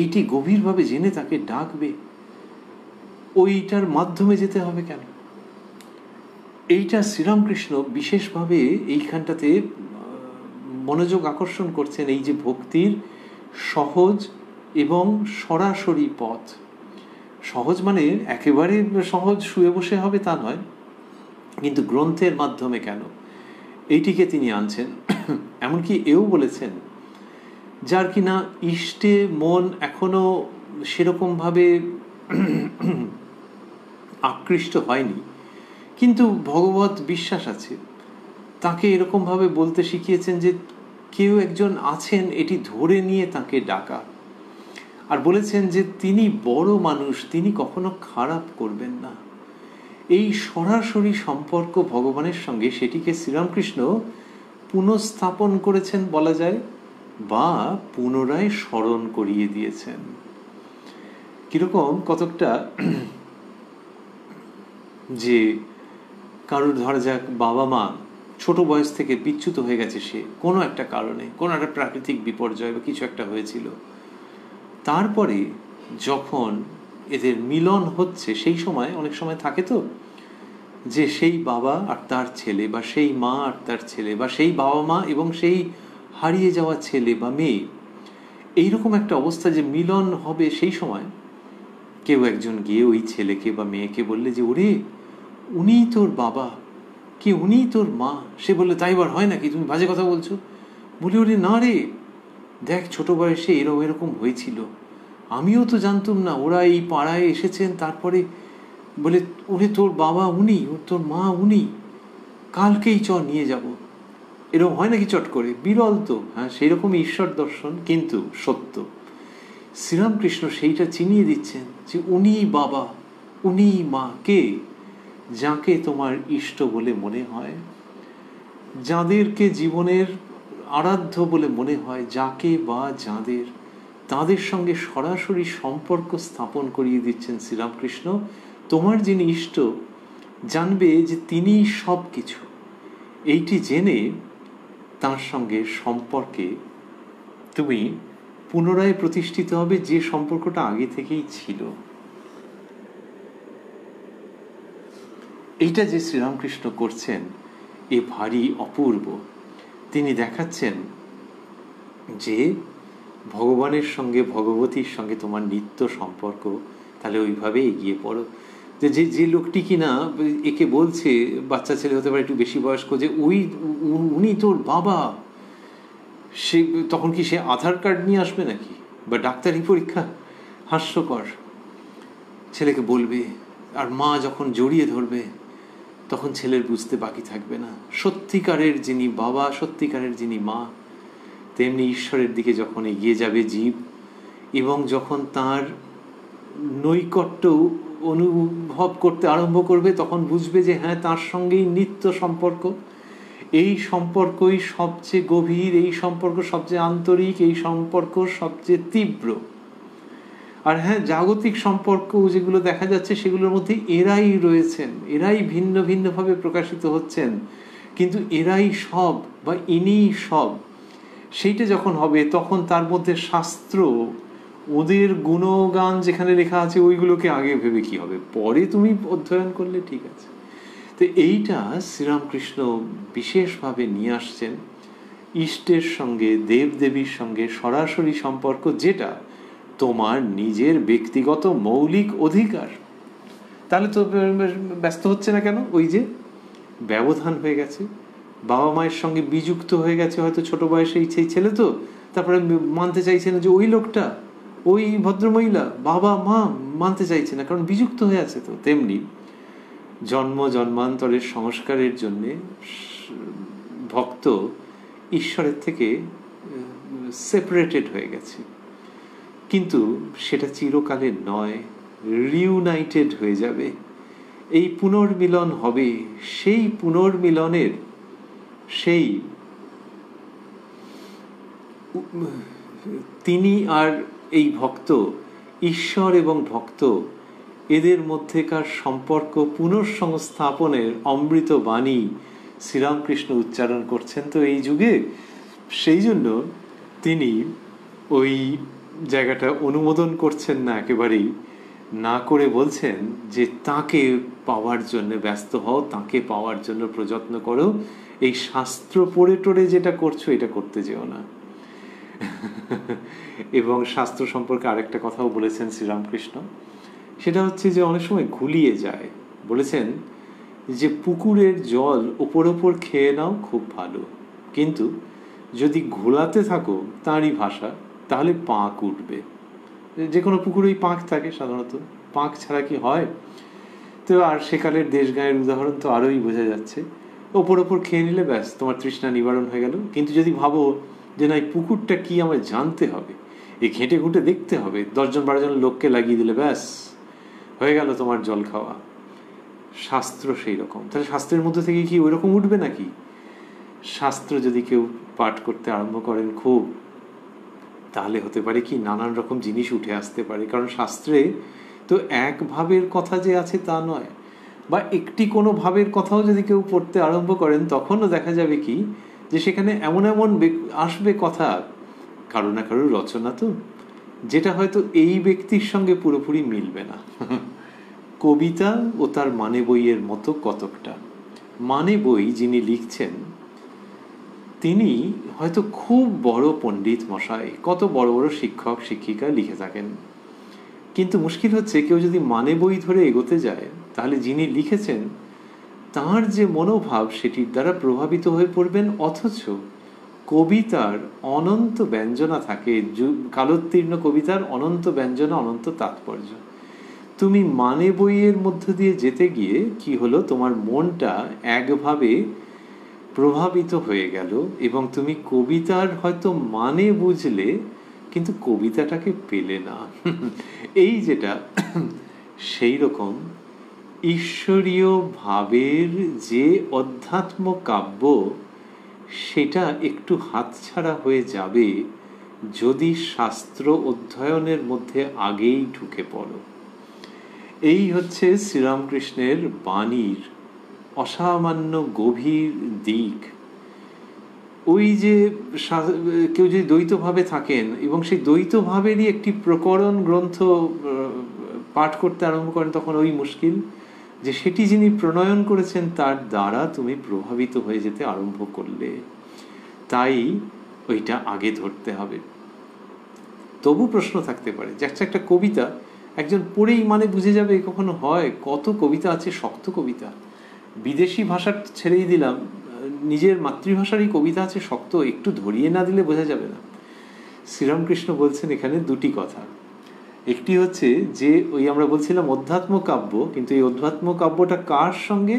এইটি গভীরভাবে জেনে তাকে ডাকবে, ওইটার মাধ্যমে যেতে হবে কেন? এইটা শ্রীরামকৃষ্ণ বিশেষভাবে এইখানটাতে মনোযোগ আকর্ষণ করছেন, এই যে ভক্তির সহজ এবং সরাসরি পথ। সহজ মানে একেবারে সহজ শুয়ে বসে হবে তা নয়, কিন্তু গ্রন্থের মাধ্যমে কেন এইটিকে তিনি আনছেন। এমনকি এও বলেছেন, যার কিনা ইষ্টে মন এখনো সেরকমভাবে আকৃষ্ট হয়নি, কিন্তু ভগবত বিশ্বাস আছে, তাকে এরকমভাবে বলতে শিখিয়েছেন যে কেউ একজন আছেন এটি ধরে নিয়ে তাকে ডাকা। আর বলেছেন যে তিনি বড় মানুষ, তিনি কখনো খারাপ করবেন না। এই সরাসরি সম্পর্ক ভগবানের সঙ্গে, সেটিকে শ্রীরামকৃষ্ণ পুনঃস্থাপন করেছেন বলা যায়, বা পুনরায় স্মরণ করিয়ে দিয়েছেন। কিরকম? কতকটা যে কারোর ধরা যাক বাবা মা ছোট বয়স থেকে বিচ্যুত হয়ে গেছে, সে কোনো একটা কারণে, কোনো একটা প্রাকৃতিক বিপর্যয় বা কিছু একটা হয়েছিল, তারপরে যখন এদের মিলন হচ্ছে, সেই সময় অনেক সময় থাকে তো যে সেই বাবা আর তার ছেলে, বা সেই মা আর তার ছেলে, বা সেই বাবা মা এবং সেই হারিয়ে যাওয়া ছেলে বা মেয়ে, এইরকম একটা অবস্থা যে মিলন হবে। সেই সময় কেউ একজন গিয়ে ওই ছেলেকে বা মেয়েকে বললে যে ওরে, উনিই তোর বাবা, কি উনিই তোর মা। সে বললে তাই বার হয় নাকি, তুমি বাজে কথা বলছো। বলি ওরে না রে, দেখ ছোট বয়সে এরকম হয়েছিল, আমিও তো জানতাম না, ওরা এই পাড়ায় এসেছেন, তারপরে বলে ওরে তোর বাবা উনি, তোর মা উনি, কালকেই চ নিয়ে যাব। এরকম হয় নাকি চট করে? বিরল তো। হ্যাঁ, সেই রকম ঈশ্বর দর্শন, কিন্তু সত্য। শ্রীরামকৃষ্ণ সেইটা চিনিয়ে দিচ্ছেন যে উনিই বাবা, উনিই মা। কে? যাকে তোমার ইষ্ট বলে মনে হয়, যাদেরকে জীবনের আরাধ্য বলে মনে হয়, যাকে বা যাদের, তাদের সঙ্গে সরাসরি সম্পর্ক স্থাপন করিয়ে দিচ্ছেন শ্রীরামকৃষ্ণ। তোমার যিনি ইষ্ট, জানবে যে তিনি সব কিছু। এইটি জেনে তার সঙ্গে সম্পর্কে তুমি পুনরায় প্রতিষ্ঠিত হবে, যে সম্পর্কটা আগে থেকেই ছিল। এইটা যে শ্রীরামকৃষ্ণ করছেন, এ ভারী অপূর্ব। তিনি দেখাচ্ছেন যে ভগবানের সঙ্গে, ভগবতীর সঙ্গে তোমার নিত্য সম্পর্ক, তাহলে ওইভাবে এগিয়ে পড়ো। যে যে লোকটি কিনা একে বলছে, বাচ্চা ছেলে হতে পারে, একটু বেশি বয়স্ক, যে উনি তোর বাবা, সে তখন কি সে আধার কার্ড নিয়ে আসবে নাকি, বা ডাক্তারি পরীক্ষা? হাস্যকর। ছেলেকে বলবে, আর মা যখন জড়িয়ে ধরবে, তখন ছেলের বুঝতে বাকি থাকবে না সত্যিকারের যিনি বাবা, সত্যিকারের যিনি মা। তেমনি ঈশ্বরের দিকে যখন এগিয়ে যাবে জীব, এবং যখন তার নৈকট্য অনুভব করতে আরম্ভ করবে, তখন বুঝবে যে হ্যাঁ, তার সঙ্গেই নিত্য সম্পর্ক। এই সম্পর্কই সবচেয়ে গভীর, এই সম্পর্ক সবচেয়ে আন্তরিক, এই সম্পর্ক সবচেয়ে তীব্র। আর হ্যাঁ, জাগতিক সম্পর্ক যেগুলো দেখা যাচ্ছে, সেগুলোর মধ্যে এরাই রয়েছেন, এরাই ভিন্ন ভিন্নভাবে প্রকাশিত হচ্ছেন, কিন্তু এরাই সব, বা ইনিই সব। সেইটা যখন হবে, তখন তার মধ্যে শাস্ত্র, ওদের গুণগান যেখানে লেখা আছে, ওইগুলোকে আগে ভেবে কি হবে, পরে তুমি অধ্যয়ন করলে ঠিক আছে। তো এইটা শ্রীরামকৃষ্ণ বিশেষভাবে নিয়ে আসছেন ইষ্টের সঙ্গে, দেবদেবীর সঙ্গে সরাসরি সম্পর্ক, যেটা তোমার নিজের ব্যক্তিগত মৌলিক অধিকার। তাহলে তো ব্যস্ত হচ্ছে না কেন? ওই যে ব্যবধান হয়ে গেছে, বাবা মায়ের সঙ্গে বিযুক্ত হয়ে গেছে, হয়তো ছোট বয়সে সেই ছেলে তো, তারপরে মানতে চাইছে না যে ওই লোকটা, ওই ভদ্রমহিলা, বাবা মা মানতে চাইছে না, কারণ বিযুক্ত হয়ে আছে। তো তেমনি জন্ম জন্মান্তরের সংস্কারের জন্যে ভক্ত ঈশ্বরের থেকে সেপারেটেড হয়ে গেছে, কিন্তু সেটা চিরকালের নয়, রিউনাইটেড হয়ে যাবে। এই পুনর্মিলন হবে। সেই পুনর্মিলনের সেই তিনি আর এই ভক্ত, ঈশ্বর এবং ভক্ত, এদের মধ্যেকার সম্পর্ক পুনঃসংস্থাপনের অমৃত বাণী শ্রীরামকৃষ্ণ উচ্চারণ করছেন তো এই যুগে। সেই জন্য তিনি ওই জায়গাটা অনুমোদন করছেন না, একেবারেই না করে বলছেন যে তাকে পাওয়ার জন্য ব্যস্ত হও, তাকে পাওয়ার জন্য প্রযত্ন করো, এই শাস্ত্র পড়ে টড়ে যেটা করছো এটা করতে যেও না। এবং শাস্ত্র সম্পর্কে আরেকটা কথাও বলেছেন শ্রীরামকৃষ্ণ, সেটা হচ্ছে যে অনেক সময় ঘুলিয়ে যায়। বলেছেন যে পুকুরের জল ওপর ওপর খেয়ে নাও, খুব ভালো, কিন্তু যদি ঘোলাতে থাকো তাঁরই ভাষা, তাহলে পাঁক উঠবে। যে কোনো পুকুরেই পাঁক থাকে সাধারণত, পাঁক ছাড়া কি হয়? তো আর সেকালের দেশ গায়ের উদাহরণ তো আরোই বোঝা যাচ্ছে। ওপর ওপর খেয়ে নিলে ব্যাস তোমার তৃষ্ণা নিবারণ হয়ে গেল। কিন্তু যদি ভাবো যে না, এই পুকুরটা কি আমায় জানতে হবে, এই ঘেঁটে ঘুঁটে দেখতে হবে, 10-12 জন লোককে লাগিয়ে দিলে ব্যাস হয়ে গেল তোমার জল খাওয়া। শাস্ত্র সেই রকম। তাহলে শাস্ত্রের মধ্যে থেকে কি ওই রকম উঠবে নাকি? শাস্ত্র যদি কেউ পাঠ করতে আরম্ভ করেন খুব, তাহলে হতে পারে কি নানান রকম জিনিস উঠে আসতে পারে। কারণ শাস্ত্রে তো এক ভাবের কথা যে আছে তা নয়, বা একটি কোনো ভাবের কথাও যদি কেউ পড়তে আরম্ভ করেন, তখনও দেখা যাবে কি যে সেখানে এমন এমন আসবে কথা, কারো না কারোর রচনা তো, যেটা হয়তো এই ব্যক্তির সঙ্গে পুরোপুরি মিলবে না। কবিতা ও তার মানে বইয়ের মতো কতকটা। মানে বই যিনি লিখছেন তিনি হয়তো খুব বড় পণ্ডিত মশাই, কত বড় বড় শিক্ষক শিক্ষিকা লিখে থাকেন, কিন্তু মুশকিল হচ্ছে কেউ যদি মানে বই ধরে এগোতে যায়, তাহলে যিনি লিখেছেন তার যে মনোভাব সেটির দ্বারা প্রভাবিত হয়ে পড়বেন। অথচ কবিতার অনন্ত ব্যঞ্জনা থাকে, কালোত্তীর্ণ কবিতার অনন্ত ব্যঞ্জনা, অনন্ত তাৎপর্য। তুমি মানে বইয়ের মধ্য দিয়ে যেতে গিয়ে কি হলো, তোমার মনটা একভাবে প্রভাবিত হয়ে গেল এবং তুমি কবিতার হয়তো মানে বুঝলে, কিন্তু কবিতাটাকে পেলে না। এই যেটা সেই রকম ঈশ্বরীয় ভাবের যে অধ্যাত্ম কাব্য, সেটা একটু হাতছাড়া হয়ে যাবে যদি শাস্ত্র অধ্যয়নের মধ্যে আগেই ঢুকে পড়ো। এই হচ্ছে শ্রীরামকৃষ্ণের বাণীর অসামান্য গভীর দিক। ওই যে কেউ যদি দ্বৈতভাবে থাকেন এবং সেই দ্বৈতভাবেরই একটি প্রকরণ গ্রন্থ পাঠ করতে আরম্ভ করেন, তখন ওই মুশকিল যে সেটি যিনি প্রণয়ন করেছেন তার দ্বারা তুমি প্রভাবিত হয়ে যেতে আরম্ভ করলে। তাই ওইটা আগে ধরতে হবে। তবু প্রশ্ন থাকতে পারে যে একটা কবিতা একজন পড়েই মানে বুঝে যাবে, কখনো হয়? কত কবিতা আছে শক্ত কবিতা, বিদেশি ভাষার ছেড়েই দিলাম, নিজের মাতৃভাষারই কবিতা আছে শক্ত, একটু ধরিয়ে না দিলে বোঝা যাবে না। শ্রীরামকৃষ্ণ বলছেন এখানে দুটি কথা। একটি হচ্ছে যে ওই আমরা বলছিলাম অধ্যাত্ম কাব্য, কিন্তু এই অধ্যাত্ম কাব্যটা কার সঙ্গে?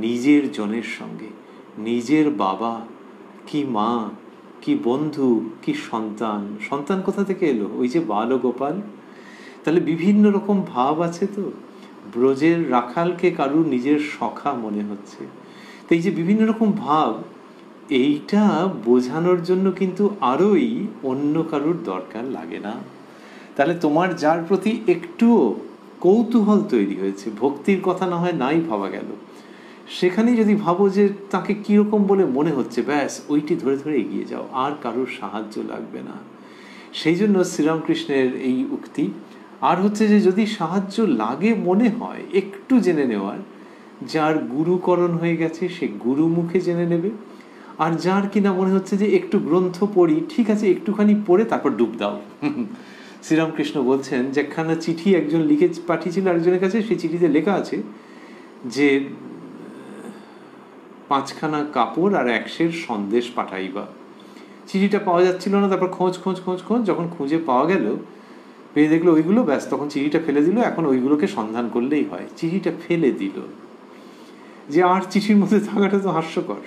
নিজের জনের সঙ্গে। নিজের বাবা কি মা, কি বন্ধু, কি সন্তান। সন্তান কোথা থেকে এলো? ওই যে বাল গোপাল। তাহলে বিভিন্ন রকম ভাব আছে তো। ব্রজের রাখালকে কারুর নিজের সখা মনে হচ্ছে। তো এই যে বিভিন্ন রকম ভাব, এইটা বোঝানোর জন্য কিন্তু আরোই অন্য কারুর দরকার লাগে না। তাহলে তোমার যার প্রতি একটুও কৌতূহল তৈরি হয়েছে, ভক্তির কথা না হয় নাই ভাবা গেল, সেখানে যদি ভাবো যে তাকে কিরকম বলে মনে হচ্ছে, ব্যাস ওইটি ধরে ধরে এগিয়ে যাও, আর কারোর সাহায্য লাগবে না। সেই জন্য শ্রীরামকৃষ্ণের এই উক্তি। আর হচ্ছে যে যদি সাহায্য লাগে মনে হয় একটু জেনে নেওয়ার, যার গুরুকরণ হয়ে গেছে সে গুরু মুখে জেনে নেবে, আর যার কিনা মনে হচ্ছে যে একটু গ্রন্থ পড়ি, ঠিক আছে একটুখানি পড়ে তারপর ডুব দাও। শ্রীরামকৃষ্ণ বলছেন যে একখানা চিঠি একজন লিখে পাঠিয়েছিল আরেকজনের কাছে, সেই চিঠিতে লেখা আছে যে 5খানা কাপড় আর 1 সের সন্দেশ পাঠাইবা। চিঠিটা পাওয়া যাচ্ছিল না, তারপর খোঁজ খোঁজ খোঁজ খোঁজ যখন খুঁজে পাওয়া গেল, পেয়ে দেখলো ওইগুলো, ব্যাস তখন চিঠিটা ফেলে দিল, এখন ওইগুলোকে সন্ধান করলেই হয়। চিঠিটা ফেলে দিল, যে আর চিঠির মধ্যে থাকাটা তো হাস্যকর।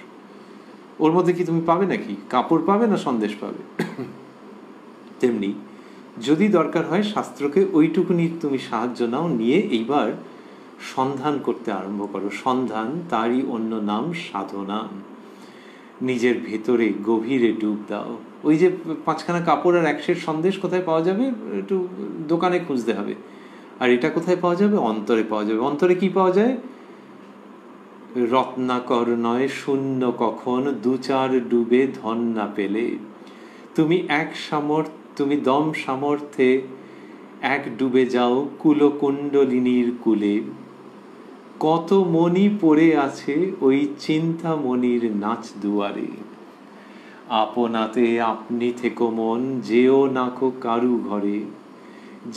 ওর মধ্যে কি তুমি পাবে নাকি? কাপড় পাবে না সন্দেশ পাবে? তেমনি যদি দরকার হয় শাস্ত্রকে ওইটুকুনি তুমি সাহায্য নাও, নিয়ে এইবার সন্ধান করতে আরম্ভ করো। সন্ধান, তারই অন্য নাম সাধনা। নিজের ভেতরে গভীরে ডুব দাও। ওই যে 5খানা কাপড় আর 1 সের সন্দেশ কোথায় পাওয়া যাবে? একটু দোকানে খুঁজতে হবে। আর এটা কোথায় পাওয়া যাবে? অন্তরে পাওয়া যাবে। অন্তরে কি পাওয়া যায়? রত্নাকর নয় শূন্য কখন, 2-4 ডুবে ধন না পেলে। তুমি দম সামর্থ্যে 1 ডুবে যাও কুলকুণ্ডলিনীর কুলে। কত মণি পড়ে আছে ওই চিন্তামণির নাচ দুয়ারে। আপনাতে আপনি থেকো মন, যেও নাকো কারু ঘরে।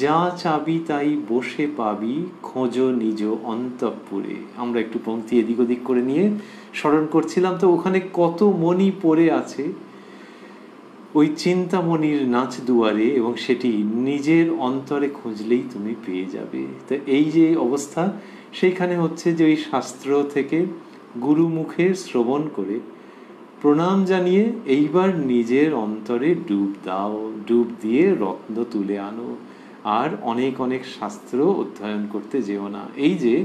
যা চাবি তাই বসে পাবি, খোঁজো নিজ অন্তঃপুরে। আমরা একটু পংক্তি এদিক ওদিক করে নিয়ে স্মরণ করছিলাম, তো ওখানে কত মণি পড়ে আছে ওই চিন্তামণির নাচ দুয়ারে, এবং সেটি নিজের অন্তরে খুঁজলেই তুমি পেয়ে যাবে। তো এই যে অবস্থা, সেইখানে হচ্ছে যে ওই শাস্ত্র থেকে গুরু মুখে শ্রবণ করে প্রণাম জানিয়ে এইবার নিজের অন্তরে ডুব দাও, ডুব দিয়ে রত্ন তুলে আনো। আর অনেক অনেক শাস্ত্র অধ্যয়ন করতে যেও না। এই যে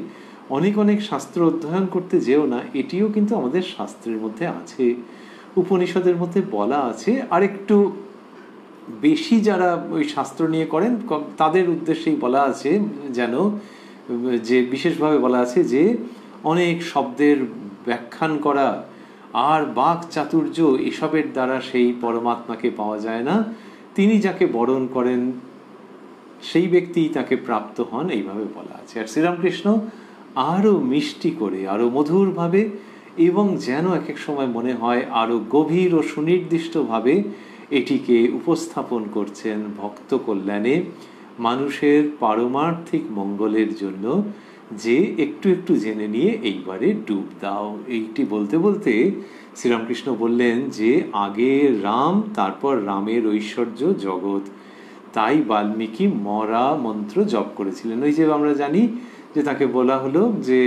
অনেক অনেক শাস্ত্র অধ্যয়ন করতে যেও না, এটিও কিন্তু আমাদের শাস্ত্রের মধ্যে আছে, উপনিষদের মধ্যে বলা আছে। আর একটু বেশি যারা ওই শাস্ত্র নিয়ে করেন তাদের উদ্দেশ্যেই বলা আছে, যেন যে বিশেষভাবে বলা আছে যে অনেক শব্দের ব্যাখ্যান করা আর বাক চাতুর্য এসবের দ্বারা সেই পরমাত্মাকে পাওয়া যায় না। তিনি যাকে বরণ করেন সেই ব্যক্তি তাকে প্রাপ্ত হন, এইভাবে বলা আছে। আর শ্রীরামকৃষ্ণ আরো মিষ্টি করে, আরো মধুরভাবে, এবং যেন এক এক সময় মনে হয় আরো গভীর ও সুনির্দিষ্টভাবে এটিকে উপস্থাপন করছেন ভক্ত কল্যাণে, মানুষের পারমার্থিক মঙ্গলের জন্য, যে একটু একটু জেনে নিয়ে এইবারে ডুব দাও। এইটি বলতে বলতে শ্রীরামকৃষ্ণ বললেন যে আগে রাম, তারপর রামের ঐশ্বর্য জগৎ, তাই বাল্মীকি মরা মন্ত্র জপ করেছিলেন। ওই যে আমরা জানি যে তাকে বলা হলো যে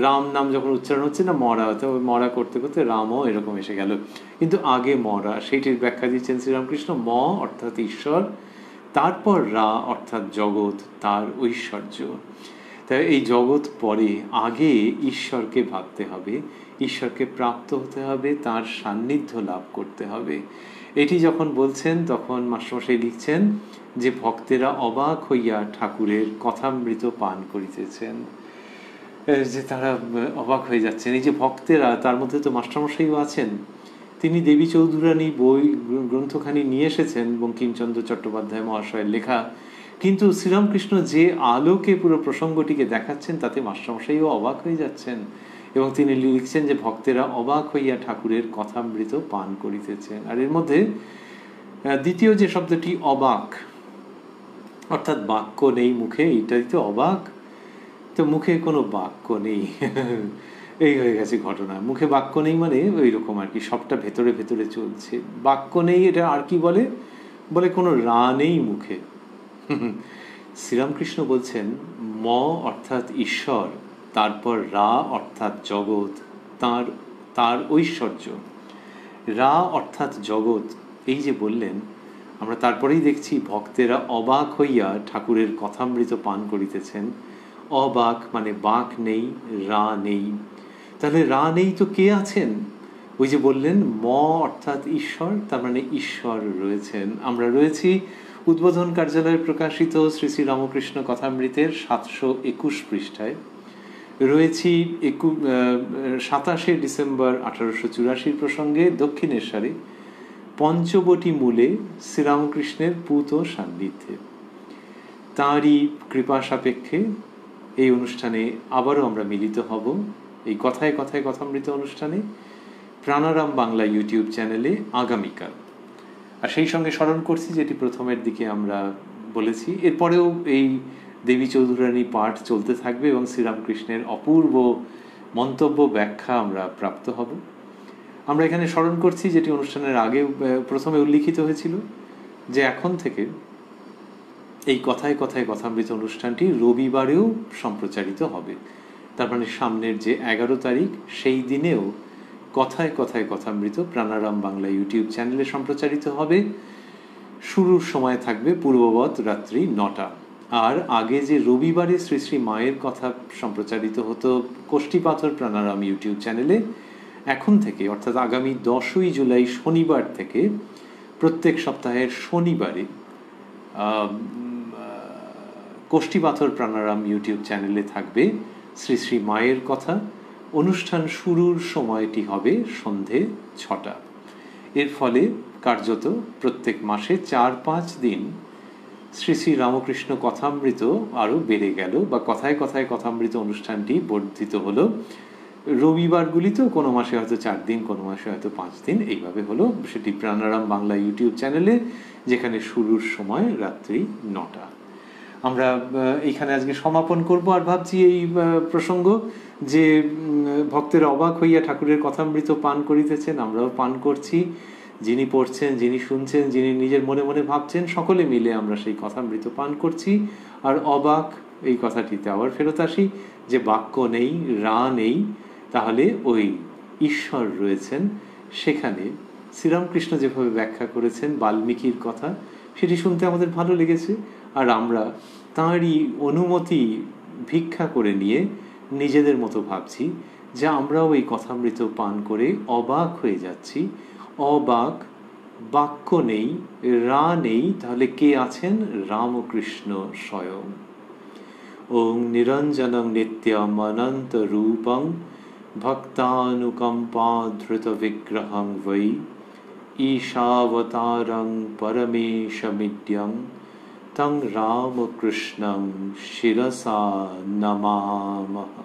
রাম নাম যখন উচ্চারণ হচ্ছে না, মরা, তো মরা করতে করতে রামও এরকম এসে গেল, কিন্তু আগে মরা। সেইটির ব্যাখ্যা দিচ্ছেন শ্রীরামকৃষ্ণ, ম অর্থাৎ ঈশ্বর, তারপর রা অর্থাৎ জগৎ, তার ঐশ্বর্য। তাই এই জগৎ পরে, আগে ঈশ্বরকে ভাবতে হবে, ঈশ্বরকে প্রাপ্ত হতে হবে, তার সান্নিধ্য লাভ করতে হবে। এটি যখন বলছেন তখন মাস্টারমশাই লিখছেন যে ভক্তেরা অবাক হইয়া ঠাকুরের কথামৃত পান করিতেছেন, যে তারা অবাক হয়ে যাচ্ছেন। এই যে ভক্তেরা, তার মধ্যে তো মাস্টারমশাইও আছেন। তিনি দেবী চৌধুরানী বই গ্রন্থখানি নিয়ে এসেছেন, বঙ্কিমচন্দ্র চট্টোপাধ্যায় মহাশয়ের লেখা, কিন্তু শ্রীরামকৃষ্ণ যে আলোকে পুরো প্রসঙ্গটিকে দেখাচ্ছেন তাতে মাস্টারমশাইও অবাক হয়ে যাচ্ছেন, এবং তিনি লিখছেন যে ভক্তেরা অবাক হইয়া ঠাকুরের কথামৃত পান করিতেছেন। আর এর মধ্যে দ্বিতীয় যে শব্দটি অবাক, অর্থাৎ বাক্য নেই মুখে, এটাই তো অবাক। তো মুখে কোনো বাক্য নেই, এই হয়ে গেছে ঘটনা। মুখে বাক্য নেই মানে ওই রকম আর কি, সবটা ভেতরে ভেতরে চলছে। বাক্য নেই, এটা আর কি বলে? বলে কোনো রা নেই মুখে। শ্রীরামকৃষ্ণ বলছেন ম অর্থাৎ ঈশ্বর, তারপর রা অর্থাৎ জগৎ, তার ঐশ্বর্য। রা অর্থাৎ জগৎ, এই যে বললেন, আমরা তারপরেই দেখছি ভক্তেরা অবাক হইয়া ঠাকুরের কথামৃত পান করিতেছেন। অবাক মানে বাক নেই, রা নেই। তাহলে রা নেই তো কে আছেন? ওই যে বললেন ম অর্থাৎ ঈশ্বর, তার মানে ঈশ্বর রয়েছেন। আমরা রয়েছি উদ্বোধন কার্যালয়ে প্রকাশিত শ্রী শ্রী রামকৃষ্ণ কথামৃতের 721 পৃষ্ঠায়, রয়েছি 27 ডিসেম্বর 1884 প্রসঙ্গে দক্ষিণেশ্বরে পঞ্চবটি মূলে শ্রীরামকৃষ্ণের পূত সান্নিধ্যে। তাঁরই কৃপা সাপেক্ষে এই অনুষ্ঠানে আবারও আমরা মিলিত হব, এই কথায় কথায় কথামৃত অনুষ্ঠানে প্রাণারাম বাংলা ইউটিউব চ্যানেলে আগামীকাল। আর সেই সঙ্গে স্মরণ করছি, যেটি প্রথমের দিকে আমরা বলেছি, এরপরেও এই দেবী চৌধুরানী পাঠ চলতে থাকবে এবং শ্রীরামকৃষ্ণের অপূর্ব মন্তব্য ব্যাখ্যা আমরা প্রাপ্ত হব। আমরা এখানে স্মরণ করছি, যেটি অনুষ্ঠানের আগে প্রথমে উল্লিখিত হয়েছিল, যে এখন থেকে এই কথায় কথায় কথামৃত অনুষ্ঠানটি রবিবারেও সম্প্রচারিত হবে। তার মানে সামনের যে 11 তারিখ, সেই দিনেও কথায় কথায় কথামৃত প্রাণারাম বাংলা ইউটিউব চ্যানেলে সম্প্রচারিত হবে। শুরুর সময় থাকবে পূর্ববৎ রাত্রি 9টা। আর আগে যে রবিবারে শ্রী শ্রী মায়ের কথা সম্প্রচারিত হতো কোষ্ঠীপাথর প্রাণারাম ইউটিউব চ্যানেলে, এখন থেকে অর্থাৎ আগামী 10ই জুলাই শনিবার থেকে প্রত্যেক সপ্তাহের শনিবারে কোষ্ঠীপাথর প্রাণারাম ইউটিউব চ্যানেলে থাকবে শ্রী শ্রী মায়ের কথা। অনুষ্ঠান শুরুর সময়টি হবে সন্ধে 6টা। এর ফলে কার্যত প্রত্যেক মাসে 4-5 দিন শ্রী শ্রী রামকৃষ্ণ কথামৃত আরও বেড়ে গেল, বা কথায় কথায় কথামৃত অনুষ্ঠানটি বর্ধিত হলো। রবিবারগুলিতেও কোনো মাসে হয়তো 4 দিন, কোনো মাসে হয়তো 5 দিন, এইভাবে হলো। সেটি প্রাণারাম বাংলা ইউটিউব চ্যানেলে, যেখানে শুরুর সময় রাত্রি 9টা। আমরা এইখানে আজকে সমাপন করব। আর ভাবছি এই প্রসঙ্গ যে ভক্তের অবাক হইয়া ঠাকুরের কথামৃত পান করিতেছেন, আমরাও পান করছি। যিনি পড়ছেন, যিনি শুনছেন, যিনি নিজের মনে মনে ভাবছেন, সকলে মিলে আমরা সেই কথামৃত পান করছি। আর অবাক এই কথাটিতে আবার ফেরত আসি, যে বাক্য নেই, রা নেই, তাহলে ওই ঈশ্বর রয়েছেন সেখানে। শ্রীরামকৃষ্ণ যেভাবে ব্যাখ্যা করেছেন বাল্মীকির কথা, সেটি শুনতে আমাদের ভালো লেগেছে। আর আমরা তাঁরই অনুমতি ভিক্ষা করে নিয়ে নিজেদের মতো ভাবছি যে আমরাও এই কথামৃত পান করে অবাক হয়ে যাচ্ছি। অবাক, বাক্য নেই, রা নেই, তাহলে কে আছেন? রামকৃষ্ণ স্বয়ং। ওং নিরঞ্জনং নিত্যম অনন্ত রূপং ভক্তানুকম্পাধৃত বিগ্রহং বৈ ঈশাবতারং পরমেশমিদ্যং তং রামকৃষ্ণং শিরসা নমামঃ।